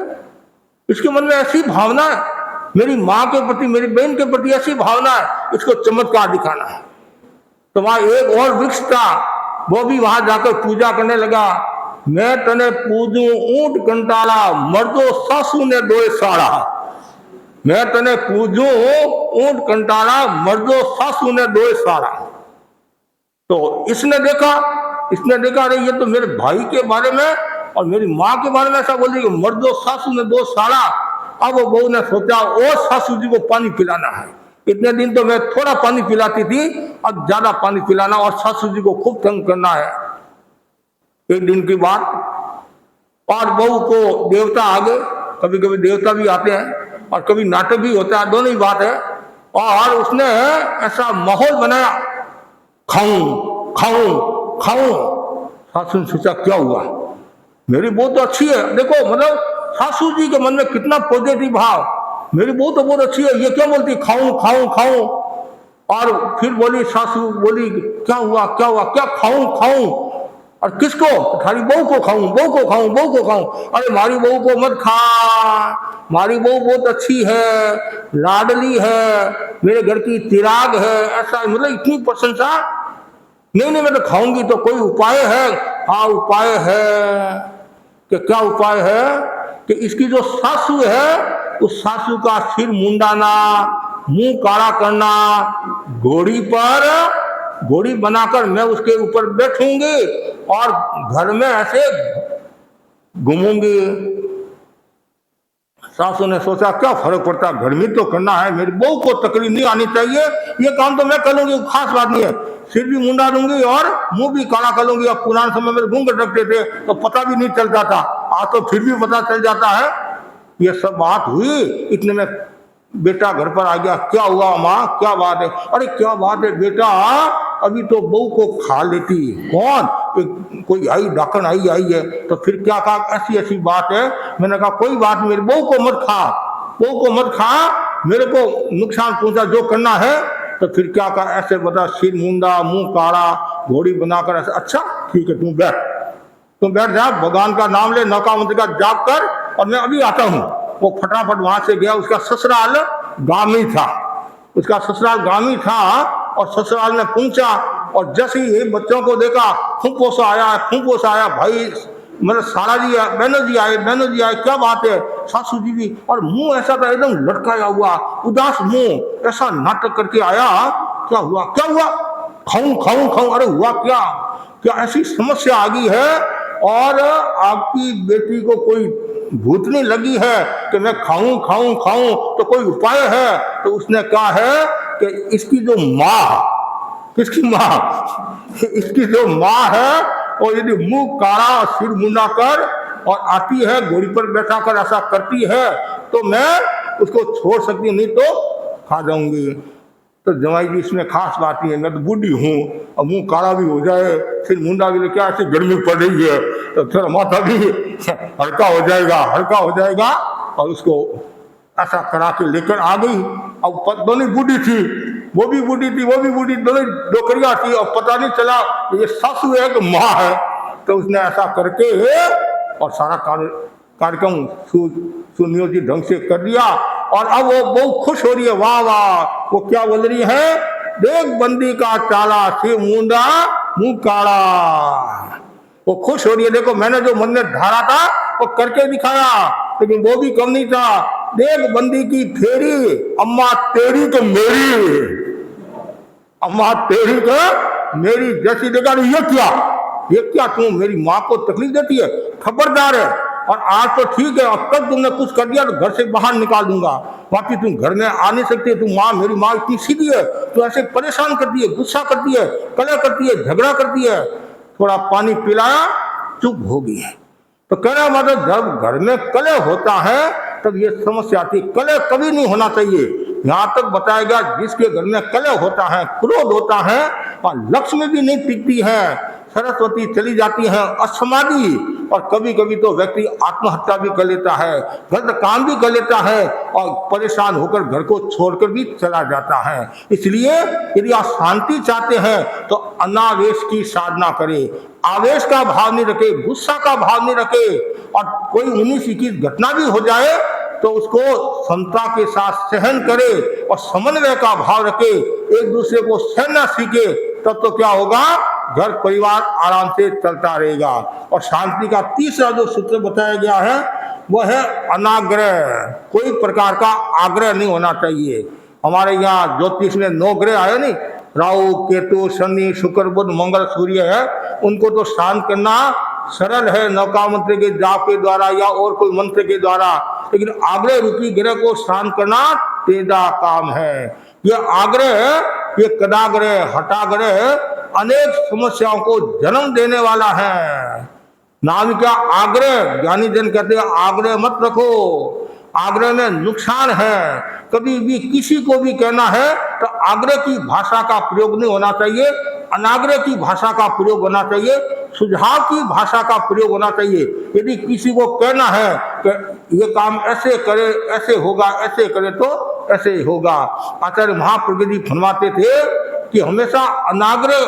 इसके मन में ऐसी भावना है, मेरी माँ के प्रति, मेरी बहन के प्रति ऐसी भावना है, इसको चमत्कार दिखाना है। तो वहां एक और वृक्ष था, वो भी वहां जाकर पूजा करने लगा, मैं तने पूजू ऊंट कंटाला, मर्दो सासू ने दोए साड़ा। मैं तने पूजू ऊंट कंटाला, मर्दो सासू ने दोए साड़ा। तो इसने देखा अरे ये तो मेरे भाई के बारे में और मेरी माँ के बारे में ऐसा बोल रही, मर्दो सासू ने दो साड़ा। अब वो बहू ने सोचा और सासू जी को पानी पिलाना है। इतने दिन तो मैं थोड़ा पानी पिलाती थी, अब ज्यादा पानी पिलाना और सासू जी को खूब तंग करना है। एक दिन की बात, और बहू को देवता आ गए, कभी कभी देवता भी आते हैं और कभी नाटक भी होता है, दोनों ही बात है। और उसने ऐसा माहौल बनाया, खाऊं खाऊं खाऊं। सासू ने सोचा क्या हुआ, मेरी बहू तो अच्छी है। देखो मतलब सासू जी के मन में कितना पॉजिटिव भाव, मेरी बहू तो बहुत अच्छी है, ये क्या बोलती खाऊं खाऊं खाऊं। और फिर बोली सासू, बोली क्या हुआ क्या हुआ, क्या खाऊं खाऊं, और किसको, थारी बहू को खाऊं, बहू को खाऊं, बहू को खाऊं। अरे मारी बहू को मत खा, मारी बहू बहुत अच्छी है, लाडली है, मेरे घर की चिराग है, ऐसा मतलब इतनी प्रशंसा। नहीं नहीं मैं तो खाऊंगी, तो कोई उपाय है? हाँ उपाय है। कि क्या उपाय है? कि इसकी जो सासू है उस सासू का सिर मुंडाना, मुंह काला करना, घोड़ी बनाकर मैं उसके ऊपर बैठूंगी और घर में ऐसे घूमूंगी। सासू ने सोचा क्या फर्क पड़ता, घर में तो करना है, मेरी बहू को तकलीफ नहीं आनी चाहिए, ये काम तो मैं कर लूंगी, खास बात नहीं है। सिर भी मुंडा दूंगी और मुंह भी काला कर लूंगी। अब पुराने समय में घूंघट रखते थे तो पता भी नहीं चलता था, आज तो फिर भी पता चल जाता है। ये सब बात हुई, इतने में बेटा घर पर आ गया। क्या हुआ माँ, क्या बात है? अरे क्या बात है बेटा, अभी तो बहू को खा लेती। कौन? कोई आई डाकन आई है। तो फिर क्या कहा, ऐसी ऐसी बात है। मैंने कहा कोई बात नहीं, मेरी बहू को मत खा, बहू को मत खा, मेरे को नुकसान पहुंचा, जो करना है। तो फिर क्या कहा, ऐसे बता, सिर मुंडा, मुंह काला, घोड़ी बनाकर ऐसे। अच्छा ठीक है, तुम बैठ जा, भगवान का नाम ले, नौका मंत्र का जाप कर, और मैं अभी आता हूँ। वो फटाफट वहां से गया। उसका ससुराल गांव में था, उसका ससुराल गांव में था। और ससुराल में पहुंचा और जैसे ही बच्चों को देखा, फूफो आया भाई, मतलब साला जी आए, बहनों जी आए, क्या बात है? सासू जी भी, और मुंह ऐसा था एकदम लटकाया हुआ, उदास मुंह, ऐसा नाटक करके आया। क्या हुआ क्या हुआ? खाऊं खाऊं खाऊं। अरे हुआ क्या? क्या ऐसी समस्या आ गई है और आपकी बेटी को कोई भूतनी लगी है कि मैं खाऊं खाऊं खाऊं, तो कोई उपाय है? तो उसने कहा है कि इसकी जो माँ, किसकी माँ? इसकी जो माँ है, और यदि मुंह काला, सिर मुंडा कर और आती है, घोड़ी पर बैठा कर ऐसा करती है, तो मैं उसको छोड़ सकती हूँ, नहीं तो खा जाऊंगी। तो जमाई जी इसमें खास बात नहीं है, मैं तो बूढ़ी हूँ और मुंह काला भी हो जाए, फिर मुंडा भी क्या, ऐसी गर्मी पड़ रही है, तो थोड़ा माथा भी हल्का हो जाएगा। और उसको ऐसा करा के लेकर आ गई। अब दोनों बूढ़ी थी, वो भी बूढ़ी थी, दोनों डोकरिया थी, और पता नहीं चला ये सासू है कि माँ है। तो उसने ऐसा करके और सारा कार्यक्रम सुनियोजित ढंग से कर दिया। और अब वो बहुत खुश हो रही है, वाह वाह। वो क्या बोल रही है, देख बंदी का चाला, सिर मुंडा, मुंह काला। वो खुश हो रही है, देखो मैंने जो मन में धारा था वो करके दिखाया, लेकिन वो भी कम नहीं था। देख बंदी की फेरी, अम्मा तेरी तो मेरी, अम्मा तेरी तो मेरी जैसी। देखा ये क्या तुम मेरी माँ को तकलीफ देती है, खबरदार है। और आज तो ठीक है, अब तक तुमने कुछ कर दिया तो घर से बाहर निकाल दूंगा, बाकी तुम घर में आ नहीं सकती। तुम माँ, मेरी माँ इतनी सीधी है, तो ऐसे परेशान करती है, गुस्सा करती है, कलह करती है, झगड़ा करती है। थोड़ा पानी पिलाया, चुप हो गई है। तो कहना मतलब जब घर में कलह होता है तब ये समस्या आती है। कलह कभी नहीं होना चाहिए। यहाँ तक बताया गया, जिसके घर में कलह होता है, क्रोध होता है, और लक्ष्मी भी नहीं टिकती है, सरस्वती चली जाती है, असमाधि। और कभी कभी तो व्यक्ति आत्महत्या भी कर लेता है, गलत काम भी कर लेता है, और परेशान होकर घर को छोड़कर भी चला जाता है। इसलिए यदि आप शांति चाहते हैं तो अनावेश की साधना करें, आवेश का भाव नहीं रखे, गुस्सा का भाव नहीं रखे। और कोई 19-21 घटना भी हो जाए तो उसको समता के साथ सहन करे और समन्वय का भाव रखे, एक दूसरे को सहना सीखे, तब तो क्या होगा, घर परिवार आराम से चलता रहेगा। और शांति का तीसरा जो सूत्र बताया गया है वो है अनाग्रह। कोई प्रकार का आग्रह नहीं होना चाहिए। हमारे यहाँ ज्योतिष में 9 ग्रह आए नहीं, राहु, केतु, शनि, शुक्र, बुध, मंगल, सूर्य है। उनको तो शांत करना सरल है, नौका मंत्र के जाप के द्वारा या और कोई मंत्र के द्वारा, लेकिन आग्रह रूपी ग्रह को शांत करना टेढ़ा काम है। यह आग्रह, ये कदाग्रह, हठाग्रह अनेक समस्याओं को जन्म देने वाला है। नाम क्या, आग्रह। ज्ञानी जन कहते हैं आग्रह मत रखो, आग्रह में नुकसान है। कभी भी किसी को भी कहना है तो आग्रह की भाषा का प्रयोग नहीं होना चाहिए, अनाग्रह की भाषा का प्रयोग होना चाहिए, सुझाव की भाषा का प्रयोग होना चाहिए। यदि किसी को कहना है कि ये काम ऐसे करे, ऐसे होगा, ऐसे करे तो ऐसे ही होगा। आचार्य महाप्रज्ञ जी फरमाते थे कि हमेशा अनाग्रह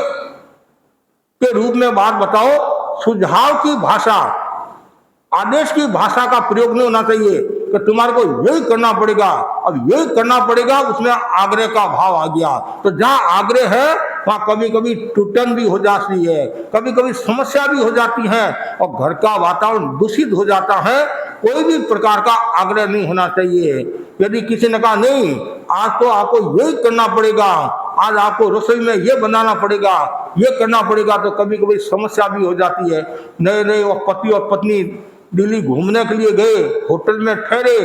के रूप में बात बताओ, सुझाव की भाषा, आदेश की भाषा का प्रयोग नहीं होना चाहिए कि तुम्हारे को यही करना पड़ेगा, अब यही करना पड़ेगा, उसमें आग्रह का भाव आ गया। तो जहाँ आग्रह है वहाँ कभी कभी टूटन भी हो जाती है, कभी कभी समस्या भी हो जाती है और घर का वातावरण दूषित हो जाता है। कोई भी प्रकार का आग्रह नहीं होना चाहिए। यदि किसी ने कहा नहीं आज तो आपको यही करना पड़ेगा, आज आपको रसोई में ये बनाना पड़ेगा, ये करना पड़ेगा, तो कभी कभी समस्या भी हो जाती है। नए नए वो पति और पत्नी दिल्ली घूमने के लिए गए, होटल में ठहरे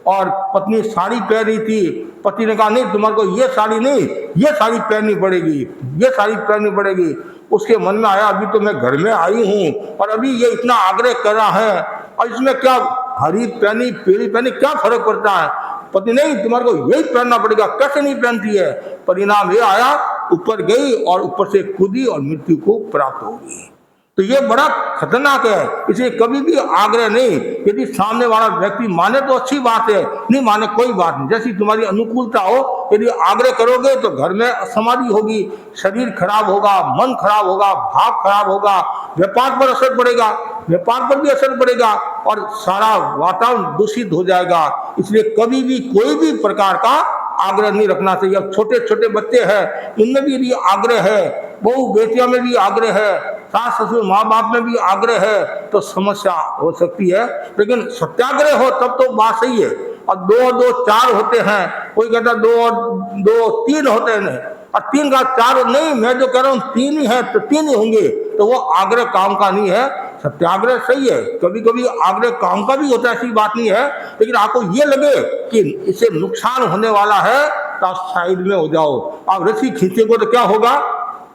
और पत्नी साड़ी पहन रही थी। पति ने कहा नहीं तुम्हारे को ये साड़ी नहीं, ये साड़ी पहननी पड़ेगी, ये साड़ी पहननी पड़ेगी। उसके मन में आया अभी तो मैं घर में आई हूँ और अभी ये इतना आग्रह कर रहा है और इसमें क्या हरी पहनी पीली पहनी क्या फर्क पड़ता है। पति नहीं तुम्हारे को यही पहनना पड़ेगा, कैसे नहीं पहनती है। परिणाम ये आया ऊपर गई और ऊपर से कूदी और मृत्यु को प्राप्त हो गई। तो ये बड़ा खतरनाक है, इसलिए कभी भी आग्रह नहीं। यदि सामने वाला व्यक्ति माने तो अच्छी बात है, नहीं माने कोई बात नहीं, जैसी तुम्हारी अनुकूलता हो। यदि आग्रह करोगे तो घर में असमाधि होगी, शरीर खराब होगा, मन खराब होगा, भाव खराब होगा, व्यापार पर असर पड़ेगा, व्यापार पर भी असर पड़ेगा और सारा वातावरण दूषित हो जाएगा। इसलिए कभी भी कोई भी प्रकार का आग्रह नहीं रखना चाहिए। अब छोटे छोटे बच्चे हैं उनमें भी यदि आग्रह है, बहू बेटियों में भी आग्रह है, सास ससुर माँ बाप में भी आग्रह है तो समस्या हो सकती है। लेकिन सत्याग्रह हो तब तो बात सही है। और दो और दो चार होते हैं, कोई कहता है दो और दो तीन होते हैं और तीन का चार नहीं, मैं जो कह रहा हूँ तीन ही है तो तीन ही होंगे, तो वो आग्रह काम का नहीं है। सत्याग्रह सही है, कभी कभी आग्रह काम का भी होता है, ऐसी बात नहीं है। लेकिन आपको ये लगे कि इससे नुकसान होने वाला है तो आप साइड में हो जाओ। आप रस्सी खींचेंगे तो क्या होगा,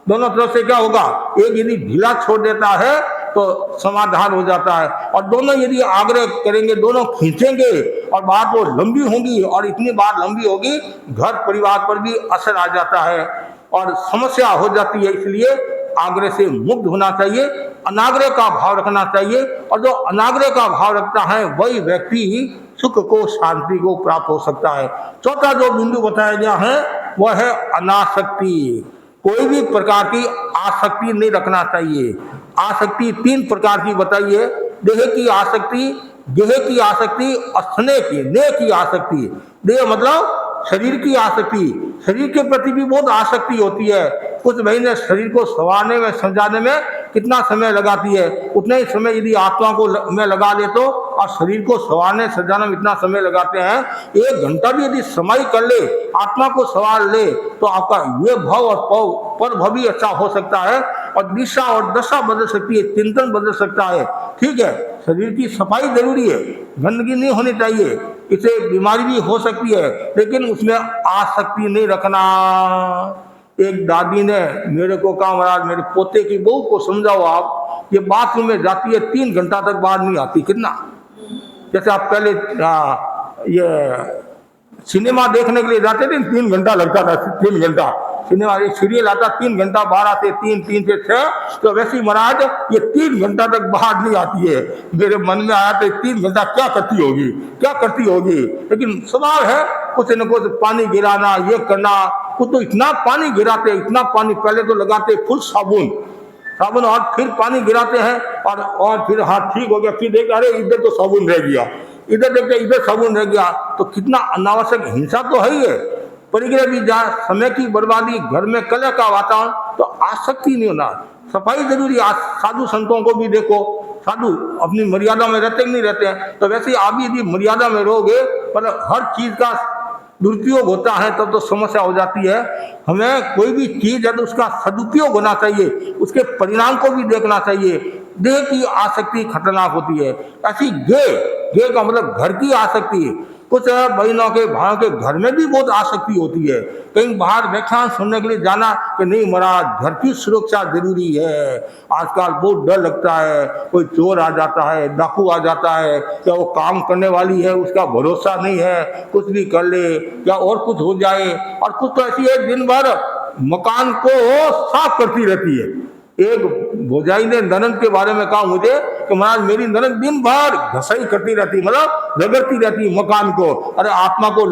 दोनों तरफ से क्या होगा, एक यदि ढीला छोड़ देता है तो समाधान हो जाता है और दोनों यदि आग्रह करेंगे, दोनों खींचेंगे और बात वो लंबी होगी और इतनी बात लंबी होगी घर परिवार पर भी असर आ जाता है और समस्या हो जाती है। इसलिए आग्रह से मुक्त होना चाहिए, अनाग्रह का भाव रखना चाहिए और जो अनाग्रह का भाव रखता है वही व्यक्ति सुख को शांति को प्राप्त हो सकता है। चौथा जो बिंदु बताया गया है वह है अनासक्ति। कोई भी प्रकार की आसक्ति नहीं रखना चाहिए। आसक्ति तीन प्रकार की बताइए, देह की आसक्ति, गेह की आसक्ति और स्नेह की, नेह की आसक्ति। देह मतलब शरीर की आसक्ति, शरीर के प्रति भी बहुत आसक्ति होती है। कुछ महीने शरीर को संवारने में सजाने में कितना समय लगाती है, उतना ही समय यदि आत्मा को में लगा ले तो, और शरीर को संवारने सजाने में इतना समय लगाते हैं, 1 घंटा भी यदि समय कर ले, आत्मा को संवार ले तो आपका ये भव और पर भव भी अच्छा हो सकता है और दिशा और दशा बदल सकती है, चिंतन बदल सकता है। ठीक है, शरीर की सफाई जरूरी है, गंदगी नहीं होनी चाहिए, इससे बीमारी भी हो सकती है, लेकिन उसमें आसक्ति नहीं रखना। एक दादी ने मेरे को कहा महाराज मेरे पोते की बहू को समझाओ, आप ये बाथरूम में जाती है 3 घंटा तक बाहर नहीं आती। कितना, जैसे आप पहले ये सिनेमा देखने के लिए जाते थे 3 घंटा लगता था, 3 घंटा सिनेमा, एक सीरियल आता 3 घंटा, 12 से 3, 3 से 6, तो वैसे ही महाराज ये 3 घंटा तक बाहर नहीं आती है। मेरे मन में आया तो 3 घंटा क्या करती होगी, क्या करती होगी। लेकिन स्वभाव है कुछ न कुछ पानी गिराना, ये करना, कुछ तो इतना पानी गिराते, इतना पानी पहले तो लगाते फुल साबुन और फिर पानी गिराते हैं और फिर हाथ ठीक हो गया, फिर देख अरे इधर तो साबुन रह गया, इधर देखते इधर साबुन रह गया। तो कितना अनावश्यक हिंसा तो है ही है। परिग्रह भी जा, समय की बर्बादी, घर में कलह का वातावरण, तो आसक्ति नहीं होना, सफाई जरूरी। साधु संतों को भी देखो, साधु अपनी मर्यादा में रहते नहीं रहते हैं, तो वैसे आप भी यदि मर्यादा में रहोगे, मतलब हर चीज का दुरुपयोग होता है तब तो समस्या हो जाती है। हमें कोई भी चीज है तो उसका सदुपयोग होना चाहिए, उसके परिणाम को भी देखना चाहिए। देह की आसक्ति खतरनाक होती है। ऐसी गे का मतलब घर की आसक्ति, कुछ बहनों के भाइयों के घर में भी बहुत आसक्ति होती है, कहीं बाहर व्याख्यान सुनने के लिए जाना कि नहीं महाराज घर की सुरक्षा जरूरी है। आजकल बहुत डर लगता है, कोई चोर आ जाता है, डाकू आ जाता है, क्या वो काम करने वाली है उसका भरोसा नहीं है, कुछ भी कर ले या और कुछ हो जाए। और कुछ तो ऐसी है दिन भर मकान को साफ करती रहती है। एक भोजाई ने ननद के बारे में कहा मुझे कि महाराज मेरी ननद दिन भर घसाई करती रहती, मतलब रगड़ती रहती मकान को। अरे आत्मा को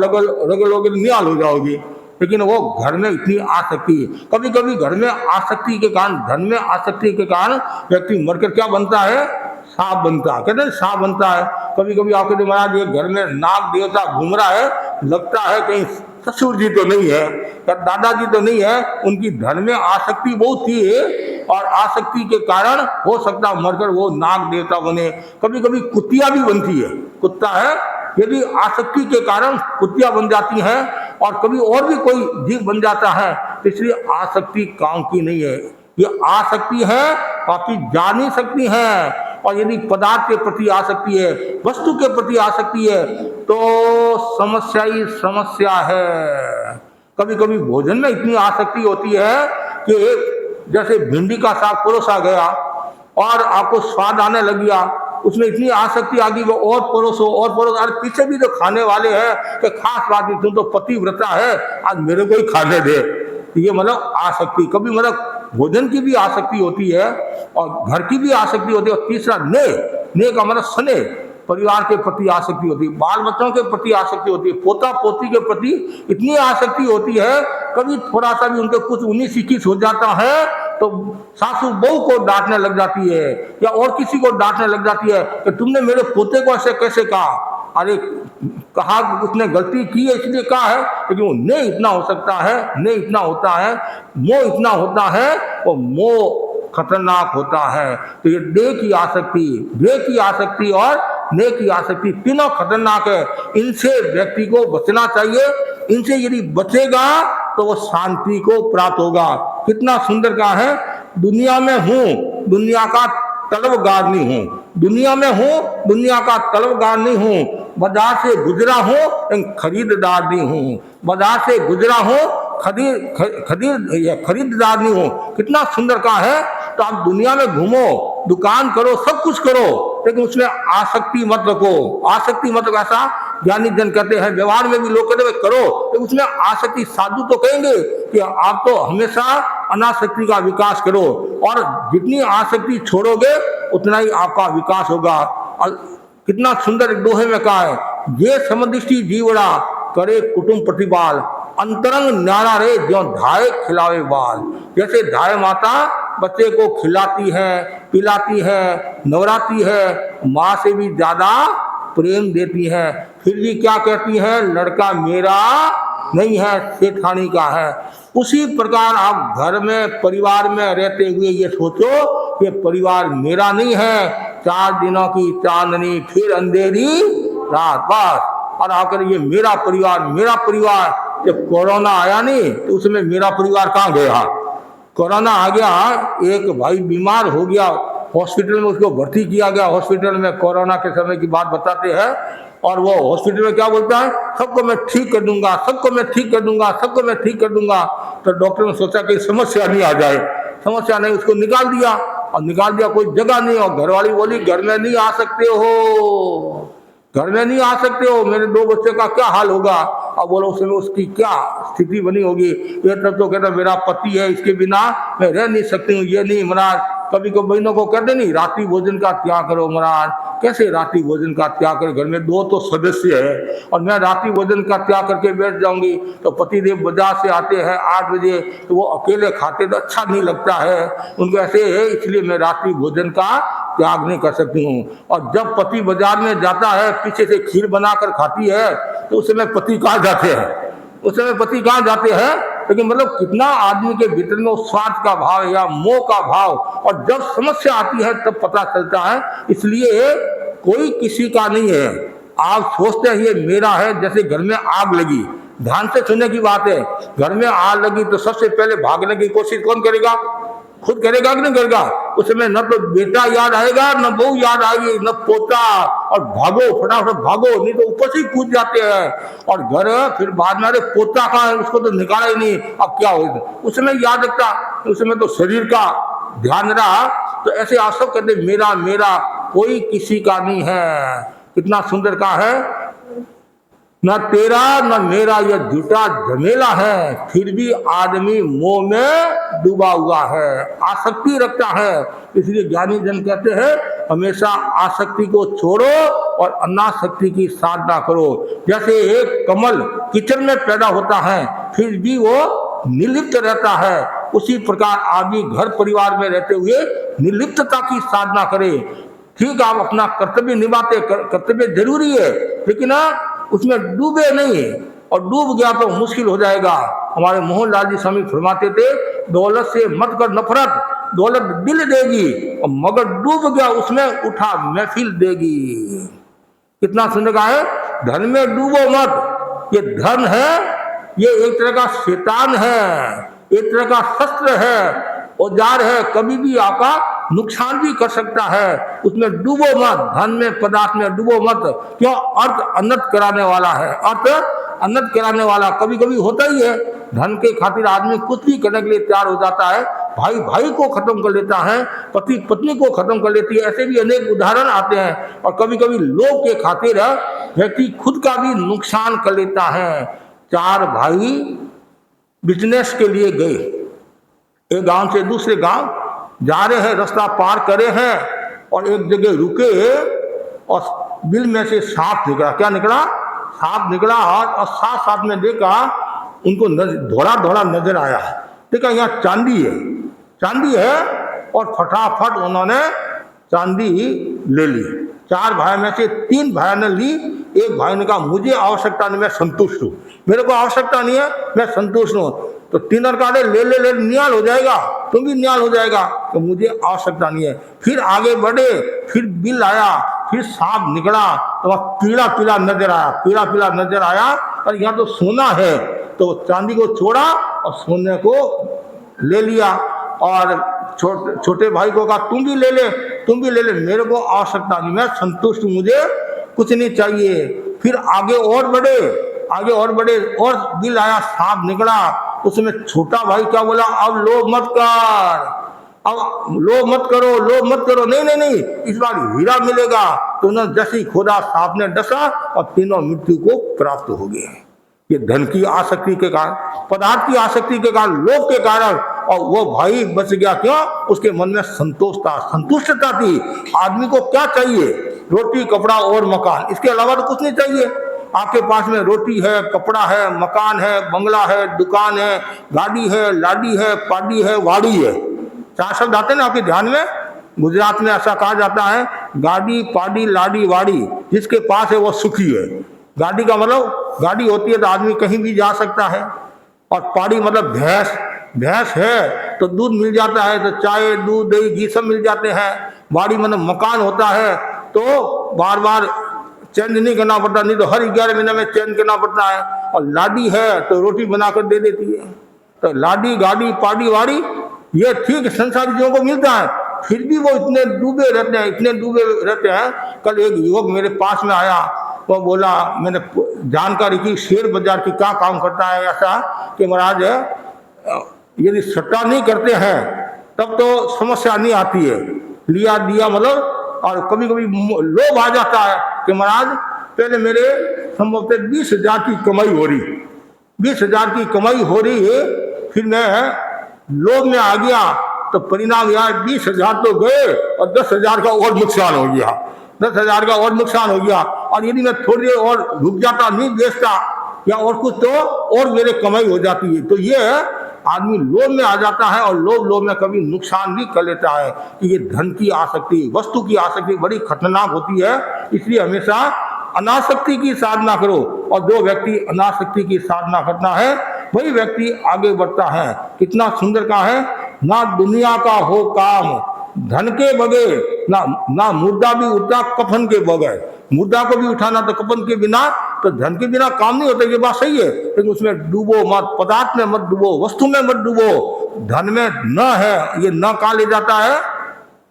रगड़ोगे निहाल हो जाओगी। लेकिन वो घर में इतनी आसक्ति, कभी कभी घर में आसक्ति के कारण, धन में आसक्ति के कारण व्यक्ति मरकर क्या बनता है, सांप बनता है। कहते हैं सांप बनता है। कभी कभी आप कहते महाराज ये घर में नाग देवता घूम रहा है, लगता है कहीं ससुर जी तो नहीं है या दादाजी तो नहीं है, उनकी धन में आसक्ति बहुत थी और आसक्ति के कारण हो सकता मरकर वो नाग देवता बने। कभी कभी कुतिया भी बनती है, कुत्ता है यदि आसक्ति के कारण कुतिया बन जाती है और कभी और भी कोई जीव बन जाता है। तो इसलिए आसक्ति काम की नहीं है। ये आसक्ति है काफी जा नहीं सकती है। और यदि पदार्थ के प्रति आसक्ति है, वस्तु के प्रति आसक्ति है तो समस्या ही समस्या है। कभी कभी भोजन में इतनी आसक्ति होती है कि जैसे भिंडी का साग परोसा गया और आपको स्वाद आने लग गया, उसमें इतनी आसक्ति आ गई वो और परोसो और परोसो। अरे पीछे भी जो खाने वाले हैं कि खास बात नहीं, तुम तो पतिव्रता है, आज मेरे को ही खाने दे। ये मतलब आसक्ति, कभी मतलब भोजन की भी आसक्ति होती है और घर की भी आसक्ति होती है। और तीसरा ने का मतलब स्नेह, परिवार के प्रति आसक्ति होती है, बाल बच्चों के प्रति आसक्ति होती है, पोता पोती के प्रति इतनी आसक्ति होती है। कभी थोड़ा सा भी उनके कुछ 19-21 हो जाता है तो सासू बहू को डांटने लग जाती है या और किसी को डांटने लग जाती है कि तुमने मेरे पोते को ऐसे कैसे कहा। अरे कहा उसने गलती की है इसलिए कहा है, लेकिन वो ने इतना हो सकता है, ने इतना होता है, मोह इतना होता है, वो मोह खतरनाक होता है। तो ये देह की आसक्ति, देह की आसक्ति और ने की आसक्ति तीनों खतरनाक है। इनसे व्यक्ति को बचना चाहिए। इनसे यदि बचेगा तो वो शांति को प्राप्त होगा। कितना सुंदर कहा है, दुनिया में हूं, दुनिया का तलबगार नहीं हूं, दुनिया में हूं, दुनिया का तलबगार नहीं हूं, बाजार से गुजरा हूं लेकिन खरीददार नहीं हूं, बाजार से गुजरा हूं खरीददार नहीं हूं। कितना सुंदर कहा है। तो आप दुनिया में घूमो, दुकान करो, सब कुछ करो, लेकिन उसमें आसक्ति मत रखो। आसक्ति मत रखो, ऐसा ज्ञानी जन कहते हैं। व्यवहार में भी लोग कहते हैं करो, लेकिन उसमें आसक्ति, साधु तो कहेंगे कि आप तो हमेशा अनासक्ति का विकास करो और जितनी आसक्ति छोड़ोगे उतना ही आपका विकास होगा। और कितना सुंदर एक दोहे में कहा है, ये समदृष्टि जीवड़ा करे कुटुंब प्रतिपाल, अंतरंग न्यारा रे जो धाय खिलावे बाल। जैसे धाय माता बच्चे को खिलाती है, पिलाती है, नवराती है, माँ से भी ज्यादा प्रेम देती है, फिर भी क्या कहती है, लड़का मेरा नहीं है, सेठानी का है। उसी प्रकार आप घर में परिवार में रहते हुए ये सोचो कि परिवार मेरा नहीं है, 4 दिनों की चांदनी फिर अंधेरी रात, बस। और आकर ये मेरा परिवार, मेरा परिवार। जब कोरोना आया नहीं तो उसमें मेरा परिवार कहाँ गया। कोरोना आ गया, एक भाई बीमार हो गया, हॉस्पिटल में उसको भर्ती किया गया। हॉस्पिटल में कोरोना के समय की बात बताते हैं और वो हॉस्पिटल में क्या बोलता है, सबको मैं ठीक कर दूंगा, सबको मैं ठीक कर दूंगा, सबको मैं ठीक कर दूंगा। तो डॉक्टर ने सोचा कि समस्या नहीं आ जाए, समस्या नहीं, उसको निकाल दिया। और निकाल दिया, कोई जगह नहीं। और घरवाली बोली घर में नहीं आ सकते हो, घर में नहीं आ सकते हो, मेरे 2 बच्चे का क्या हाल होगा। अब बोलो उसमें उसकी क्या स्थिति बनी होगी। ये तब तो कहता मेरा पति है, इसके बिना मैं रह नहीं सकती हूँ। ये नहीं महाराज, कभी को बहनों को कहते नहीं रात्रि भोजन का त्याग करो। महाराज कैसे रात्रि भोजन का त्याग करो, घर में 2 तो सदस्य है और मैं रात्रि भोजन का त्याग करके बैठ जाऊंगी तो पतिदेव बाजार से आते हैं 8 बजे, तो वो अकेले खाते तो अच्छा नहीं लगता है उनको, ऐसे है, इसलिए मैं रात्रि भोजन का त्याग नहीं कर सकती हूँ। और जब पति बाजार में जाता है, पीछे से खीर बनाकर खाती है, तो उस समय पति कहाँ जाते हैं, उस समय पति कहाँ जाते हैं। लेकिन मतलब कितना आदमी के भीतर में स्वार्थ का भाव या मोह का भाव, और जब समस्या आती है तब पता चलता है। इसलिए कोई किसी का नहीं है। आप सोचते हैं ये मेरा है, जैसे घर में आग लगी, ध्यान से सुनने की बात है, घर में आग लगी तो सबसे पहले भागने की कोशिश कौन करेगा, खुद करेगा कि नहीं करेगा। उस समय न तो बेटा याद आएगा, न बहू याद आएगी, न पोता, और भागो फटाफट भागो, नहीं तो ऊपर से ही कूद जाते हैं। और घर फिर बाद में, अरे पोता कहाँ है, उसको तो निकाला ही नहीं, अब क्या होगा। उस समय याद रखता, उस समय तो शरीर का ध्यान रहा। तो ऐसे आप सब कहते मेरा मेरा, कोई किसी का नहीं है। कितना सुंदर का है, न तेरा न मेरा, यह झूठा झमेला है, फिर भी आदमी मोह में डूबा हुआ है, आसक्ति रखता है। इसलिए ज्ञानी जन कहते हैं हमेशा आसक्ति को छोड़ो और अनासक्ति की साधना करो। जैसे एक कमल किचन में पैदा होता है फिर भी वो निर्लिप्त रहता है, उसी प्रकार आदमी घर परिवार में रहते हुए निर्लिप्तता की साधना करे। ठीक, आप अपना कर्तव्य निभाते, कर्तव्य जरूरी है, लेकिन उसमें डूबे नहीं, और डूब गया तो मुश्किल हो जाएगा। हमारे मोहनलाल जी स्वामी फरमाते थे, दौलत से मत कर नफरत, दौलत दिल देगी, और मगर डूब गया उसमें उठा महफिल देगी। कितना सुंदर का है, धन में डूबो मत। ये धन है, ये एक तरह का शैतान है, एक तरह का शस्त्र है, औजार है, कभी भी आपका नुकसान भी कर सकता है। उसमें डूबो मत, धन में पदार्थ में डूबो मत। क्यों? अर्थ अनर्थ कराने वाला है, अर्थ अनर्थ कराने वाला कभी कभी होता ही है। धन के खातिर आदमी कुछ भी करने के लिए तैयार हो जाता है, भाई भाई को खत्म कर लेता है, पति पत्नी को खत्म कर लेती है, ऐसे भी अनेक उदाहरण आते हैं। और कभी कभी लोभ के खातिर व्यक्ति खुद का भी नुकसान कर लेता है। 4 भाई बिजनेस के लिए गए, एक गांव से दूसरे गांव जा रहे हैं, रास्ता पार करे हैं, और एक जगह रुके और बिल में से सांप निकला। क्या निकला? सांप निकला। और साथ साथ में देखा, उनको धोड़ा धोड़ा नजर आया, देखा यहाँ चांदी है, चांदी है, और फटाफट उन्होंने चांदी ले ली। 4 भाई में से 3 भाई ने ली, एक भाई ने कहा मुझे आवश्यकता नहीं, मैं संतुष्ट हूँ, मेरे को आवश्यकता नहीं है, मैं संतुष्ट हूँ। तो 3 कहा ले ले ले, न्याल हो जाएगा, तुम भी न्याल हो जाएगा, तो मुझे आवश्यकता नहीं है। फिर आगे बढ़े, फिर बिल आया, फिर सांप निकला, तो वह पीला पीला नजर आया, पीला पीला नजर आया, और यहाँ तो सोना है, तो चांदी को छोड़ा और सोने को ले लिया। और छोटे भाई को कहा तुम भी ले ले, तुम भी ले ले, मेरे को आवश्यकता नहीं, मैं संतुष्ट हूँ, मुझे कुछ नहीं चाहिए। फिर आगे और बढ़े, आगे और बढ़े, और बिल आया, सांप निकला। उसमें छोटा भाई क्या बोला, अब लोभ मत कर, अब लोभ मत करो, लोभ मत करो, नहीं नहीं नहीं, इस बार हीरा मिलेगा। तो उन्होंने जैसे ही खोदा, सांप ने डसा और तीनों मृत्यु को प्राप्त हो गए। ये धन की आसक्ति के कारण, पदार्थ की आसक्ति के कारण, लोभ के कारण। और वो भाई बच गया, क्यों? उसके मन में संतोष था, संतुष्टता थी। आदमी को क्या चाहिए? रोटी, कपड़ा और मकान, इसके अलावा तो कुछ नहीं चाहिए। आपके पास में रोटी है, कपड़ा है, मकान है, बंगला है, दुकान है, गाड़ी है, लाडी है, पाडी है, वाड़ी है। 4 शब्द आते हैं ना आपके ध्यान में। गुजरात में ऐसा कहा जाता है, गाड़ी, पाडी, लाडी, वाड़ी, जिसके पास है वो सुखी है। गाड़ी का मतलब गाड़ी होती है तो आदमी कहीं भी जा सकता है, और पाड़ी मतलब भैंस, भैंस है तो दूध मिल जाता है, तो चाय, दूध, दही, घी सब मिल जाते हैं। वाड़ी मतलब मकान होता है, तो बार बार चेंज नहीं करना पड़ता, नहीं तो हर 11 महीने में चेंज करना पड़ता है। और लाडी है तो रोटी बनाकर दे देती है। तो लाडी, गाड़ी, पाड़ी, वाड़ी, ये ठीक संसारी चीजों को मिलता है, फिर भी वो इतने डूबे रहते हैं, इतने डूबे रहते हैं। कल एक युवक मेरे पास में आया, वो बोला, मैंने जानकारी की शेयर बाजार की क्या काम करता है, ऐसा कि महाराज यदि सट्टा नहीं करते हैं तब तो समस्या नहीं आती है, लिया दिया मतलब। और कभी कभी लोभ आ जाता है कि महाराज पहले मेरे संभवतः 20,000 की कमाई हो रही, 20,000 की कमाई हो रही है, फिर मैं लोभ में आ गया, तो परिणाम यह 20,000 तो गए और 10,000 का और नुकसान हो गया, 10,000 का और नुकसान हो गया। और यदि मैं थोड़ी देर और रुक जाता, नहीं बेचता या और कुछ, तो और मेरे कमाई हो जाती है। तो ये आदमी लोभ में आ जाता है, और लोभ में कभी नुकसान भी कर लेता है। कि ये धन की आसक्ति, वस्तु की आसक्ति बड़ी खतरनाक होती है। इसलिए हमेशा अनासक्ति की साधना करो। और जो व्यक्ति अनासक्ति की साधना करता है वही व्यक्ति आगे बढ़ता है। कितना सुंदर का है, ना दुनिया का हो काम धन के बगैर, ना मुर्दा भी उठता कफन के बगैर। मुर्दा को भी उठाना तो कफन के बिना, तो धन के बिना काम नहीं होता, ये बात सही है। लेकिन उसमें डूबो मत, पदार्थ में मत डूबो, वस्तु में मत डूबो। धन में न है, ये न कहाँ ले जाता है,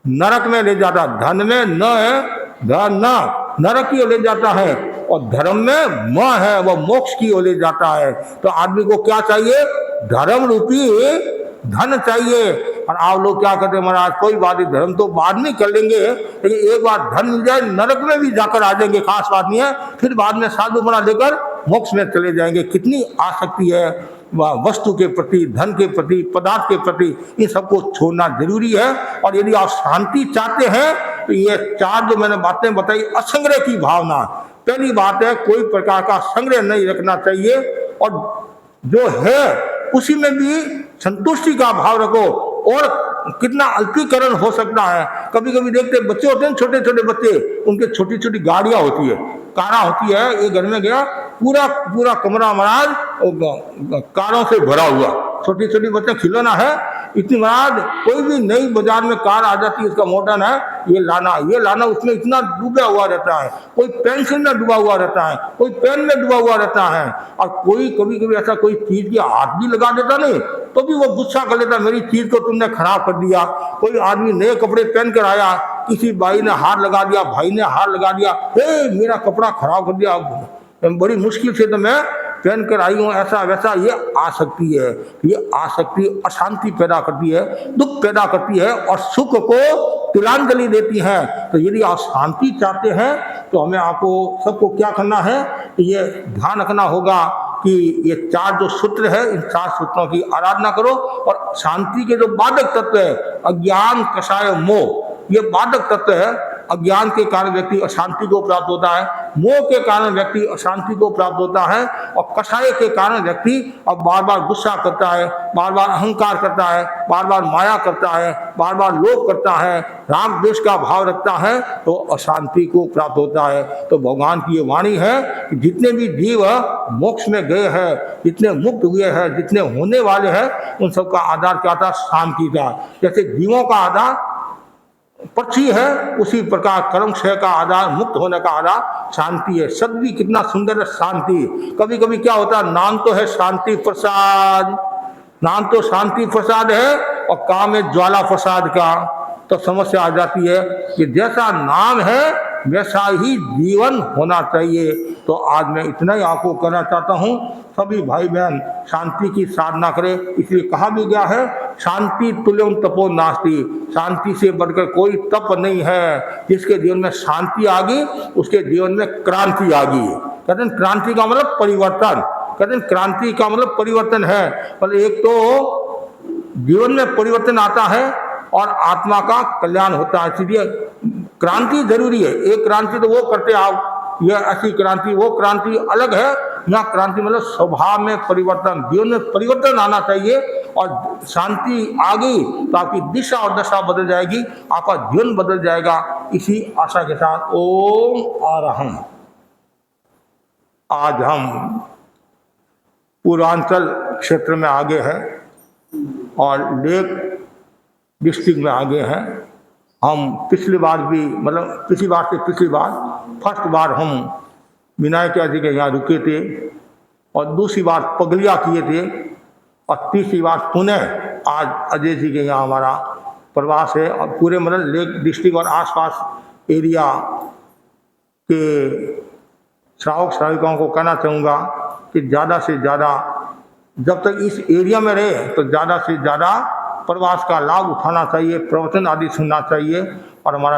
नरक में ले जाता है। धन में न है, धन न नरक की ओर ले जाता है, और धर्म में म है, वह मोक्ष की ओर ले जाता है। तो आदमी को क्या चाहिए? धर्म रूपी धन चाहिए। और आप लोग क्या कहते हैं, महाराज कोई बात नहीं, धर्म तो बाद में कर लेंगे, लेकिन एक बार धन मिल जाए नरक में भी जाकर आ जाएंगे, खास बात नहीं है, फिर बाद में साधु बना लेकर मोक्ष में चले जाएंगे। कितनी आसक्ति है वस्तु के प्रति, धन के प्रति, पदार्थ के प्रति, इन सबको छोड़ना जरूरी है। और यदि आप शांति चाहते हैं तो ये चार जो मैंने बातें बताई, असंग्रह की भावना, पहली बात है कोई प्रकार का संग्रह नहीं रखना चाहिए, और जो है उसी में भी संतुष्टि का भाव रखो। और कितना अल्पीकरण हो सकता है, कभी कभी देखते बच्चे होते हैं, छोटे छोटे बच्चे, उनके छोटी छोटी गाड़ियां होती है, कारा होती है। ये घर में गया, पूरा पूरा कमरा महाराज कारों से भरा हुआ, छोटी छोटी बच्चे, खिलौना है इतनी महाराज। कोई भी नई बाजार में कार आ जाती है, इसका मॉडल है, ये लाना, उसमें इतना डूबा हुआ रहता है। कोई पेंसिल में डूबा हुआ रहता है, कोई पेन में डूबा हुआ रहता है, और कोई कभी कभी ऐसा कोई चीज की हाथ भी लगा देता नहीं तो भी वो गुस्सा कर लेता, मेरी चीज को तुमने खराब कर दिया। कोई आदमी नए कपड़े पहन कर आया, किसी भाई ने हाथ लगा दिया, भाई ने हाथ लगा दिया, मेरा कपड़ा खराब कर दिया, बड़ी मुश्किल से तो मैं पहन कर आई हूँ, ऐसा वैसा। ये आसक्ति है, ये आसक्ति अशांति पैदा करती है, दुख पैदा करती है, और सुख को तिलांजलि देती है। तो यदि आप शांति चाहते हैं तो हमें आपको सबको क्या करना है, ये ध्यान रखना होगा कि ये चार जो सूत्र है, इन चार सूत्रों की आराधना करो। और शांति के जो बाधक तत्व है, अज्ञान, कषाय, मोह, ये बाधक तत्व है। अज्ञान के कारण व्यक्ति अशांति को प्राप्त होता है, मोह के कारण व्यक्ति अशांति को प्राप्त होता है, और कषाय के कारण व्यक्ति अब बार बार गुस्सा करता है, बार बार अहंकार करता है, बार बार माया करता है, बार बार लोभ करता है, राग द्वेष का भाव रखता है, तो अशांति को प्राप्त होता है। तो भगवान की ये वाणी है कि जितने भी जीव मोक्ष में गए हैं, जितने मुक्त हुए हैं, जितने होने वाले हैं, उन सबका आधार क्या था? शांति था। जैसे जीवों का आधार पक्षी है, उसी प्रकार कर्म क्षय का आधार, मुक्त होने का आधार शांति है। शब्द भी कितना सुंदर है, शांति। कभी कभी क्या होता है, नाम तो है शांति प्रसाद, नाम तो शांति प्रसाद है, और काम है ज्वाला प्रसाद का। तो समस्या आ जाती है कि जैसा नाम है वैसा ही जीवन होना चाहिए। तो आज मैं इतना ही आपको कहना चाहता हूँ, सभी भाई बहन शांति की साधना करें। इसलिए कहा भी गया है, शांति तुल्यम तपो नास्ति, शांति से बढ़कर कोई तप नहीं है। जिसके जीवन में शांति आ गई, उसके जीवन में क्रांति आ गई। कहते हैं क्रांति का मतलब परिवर्तन, कहते हैं क्रांति का मतलब परिवर्तन है। पर एक तो जीवन में परिवर्तन आता है और आत्मा का कल्याण होता है, इसलिए क्रांति जरूरी है। एक क्रांति तो वो करते आप, यह ऐसी क्रांति, वो क्रांति अलग है। यहाँ क्रांति मतलब स्वभाव में परिवर्तन, जीवन में परिवर्तन आना चाहिए, और शांति आ गई तो आपकी दिशा और दशा बदल जाएगी, आपका जीवन बदल जाएगा। इसी आशा के साथ ओम आरहम। आज हम पूर्वांचल क्षेत्र में आगे हैं और लेक डिस्ट्रिक्ट में आगे हैं। हम पिछली बार भी, मतलब पिछली बार से पिछली बार, फर्स्ट बार हम विनायक जी के यहाँ रुके थे, और दूसरी बार पगलिया किए थे, और तीसरी बार पुनः आज अजय जी के यहाँ हमारा प्रवास है। और पूरे मतलब लेक डिस्ट्रिक्ट और आसपास एरिया के श्रावक श्राविकाओं को कहना चाहूँगा कि ज़्यादा से ज़्यादा जब तक इस एरिया में रहे तो ज़्यादा से ज़्यादा प्रवास का लाभ उठाना चाहिए, प्रवचन आदि सुनना चाहिए। और हमारा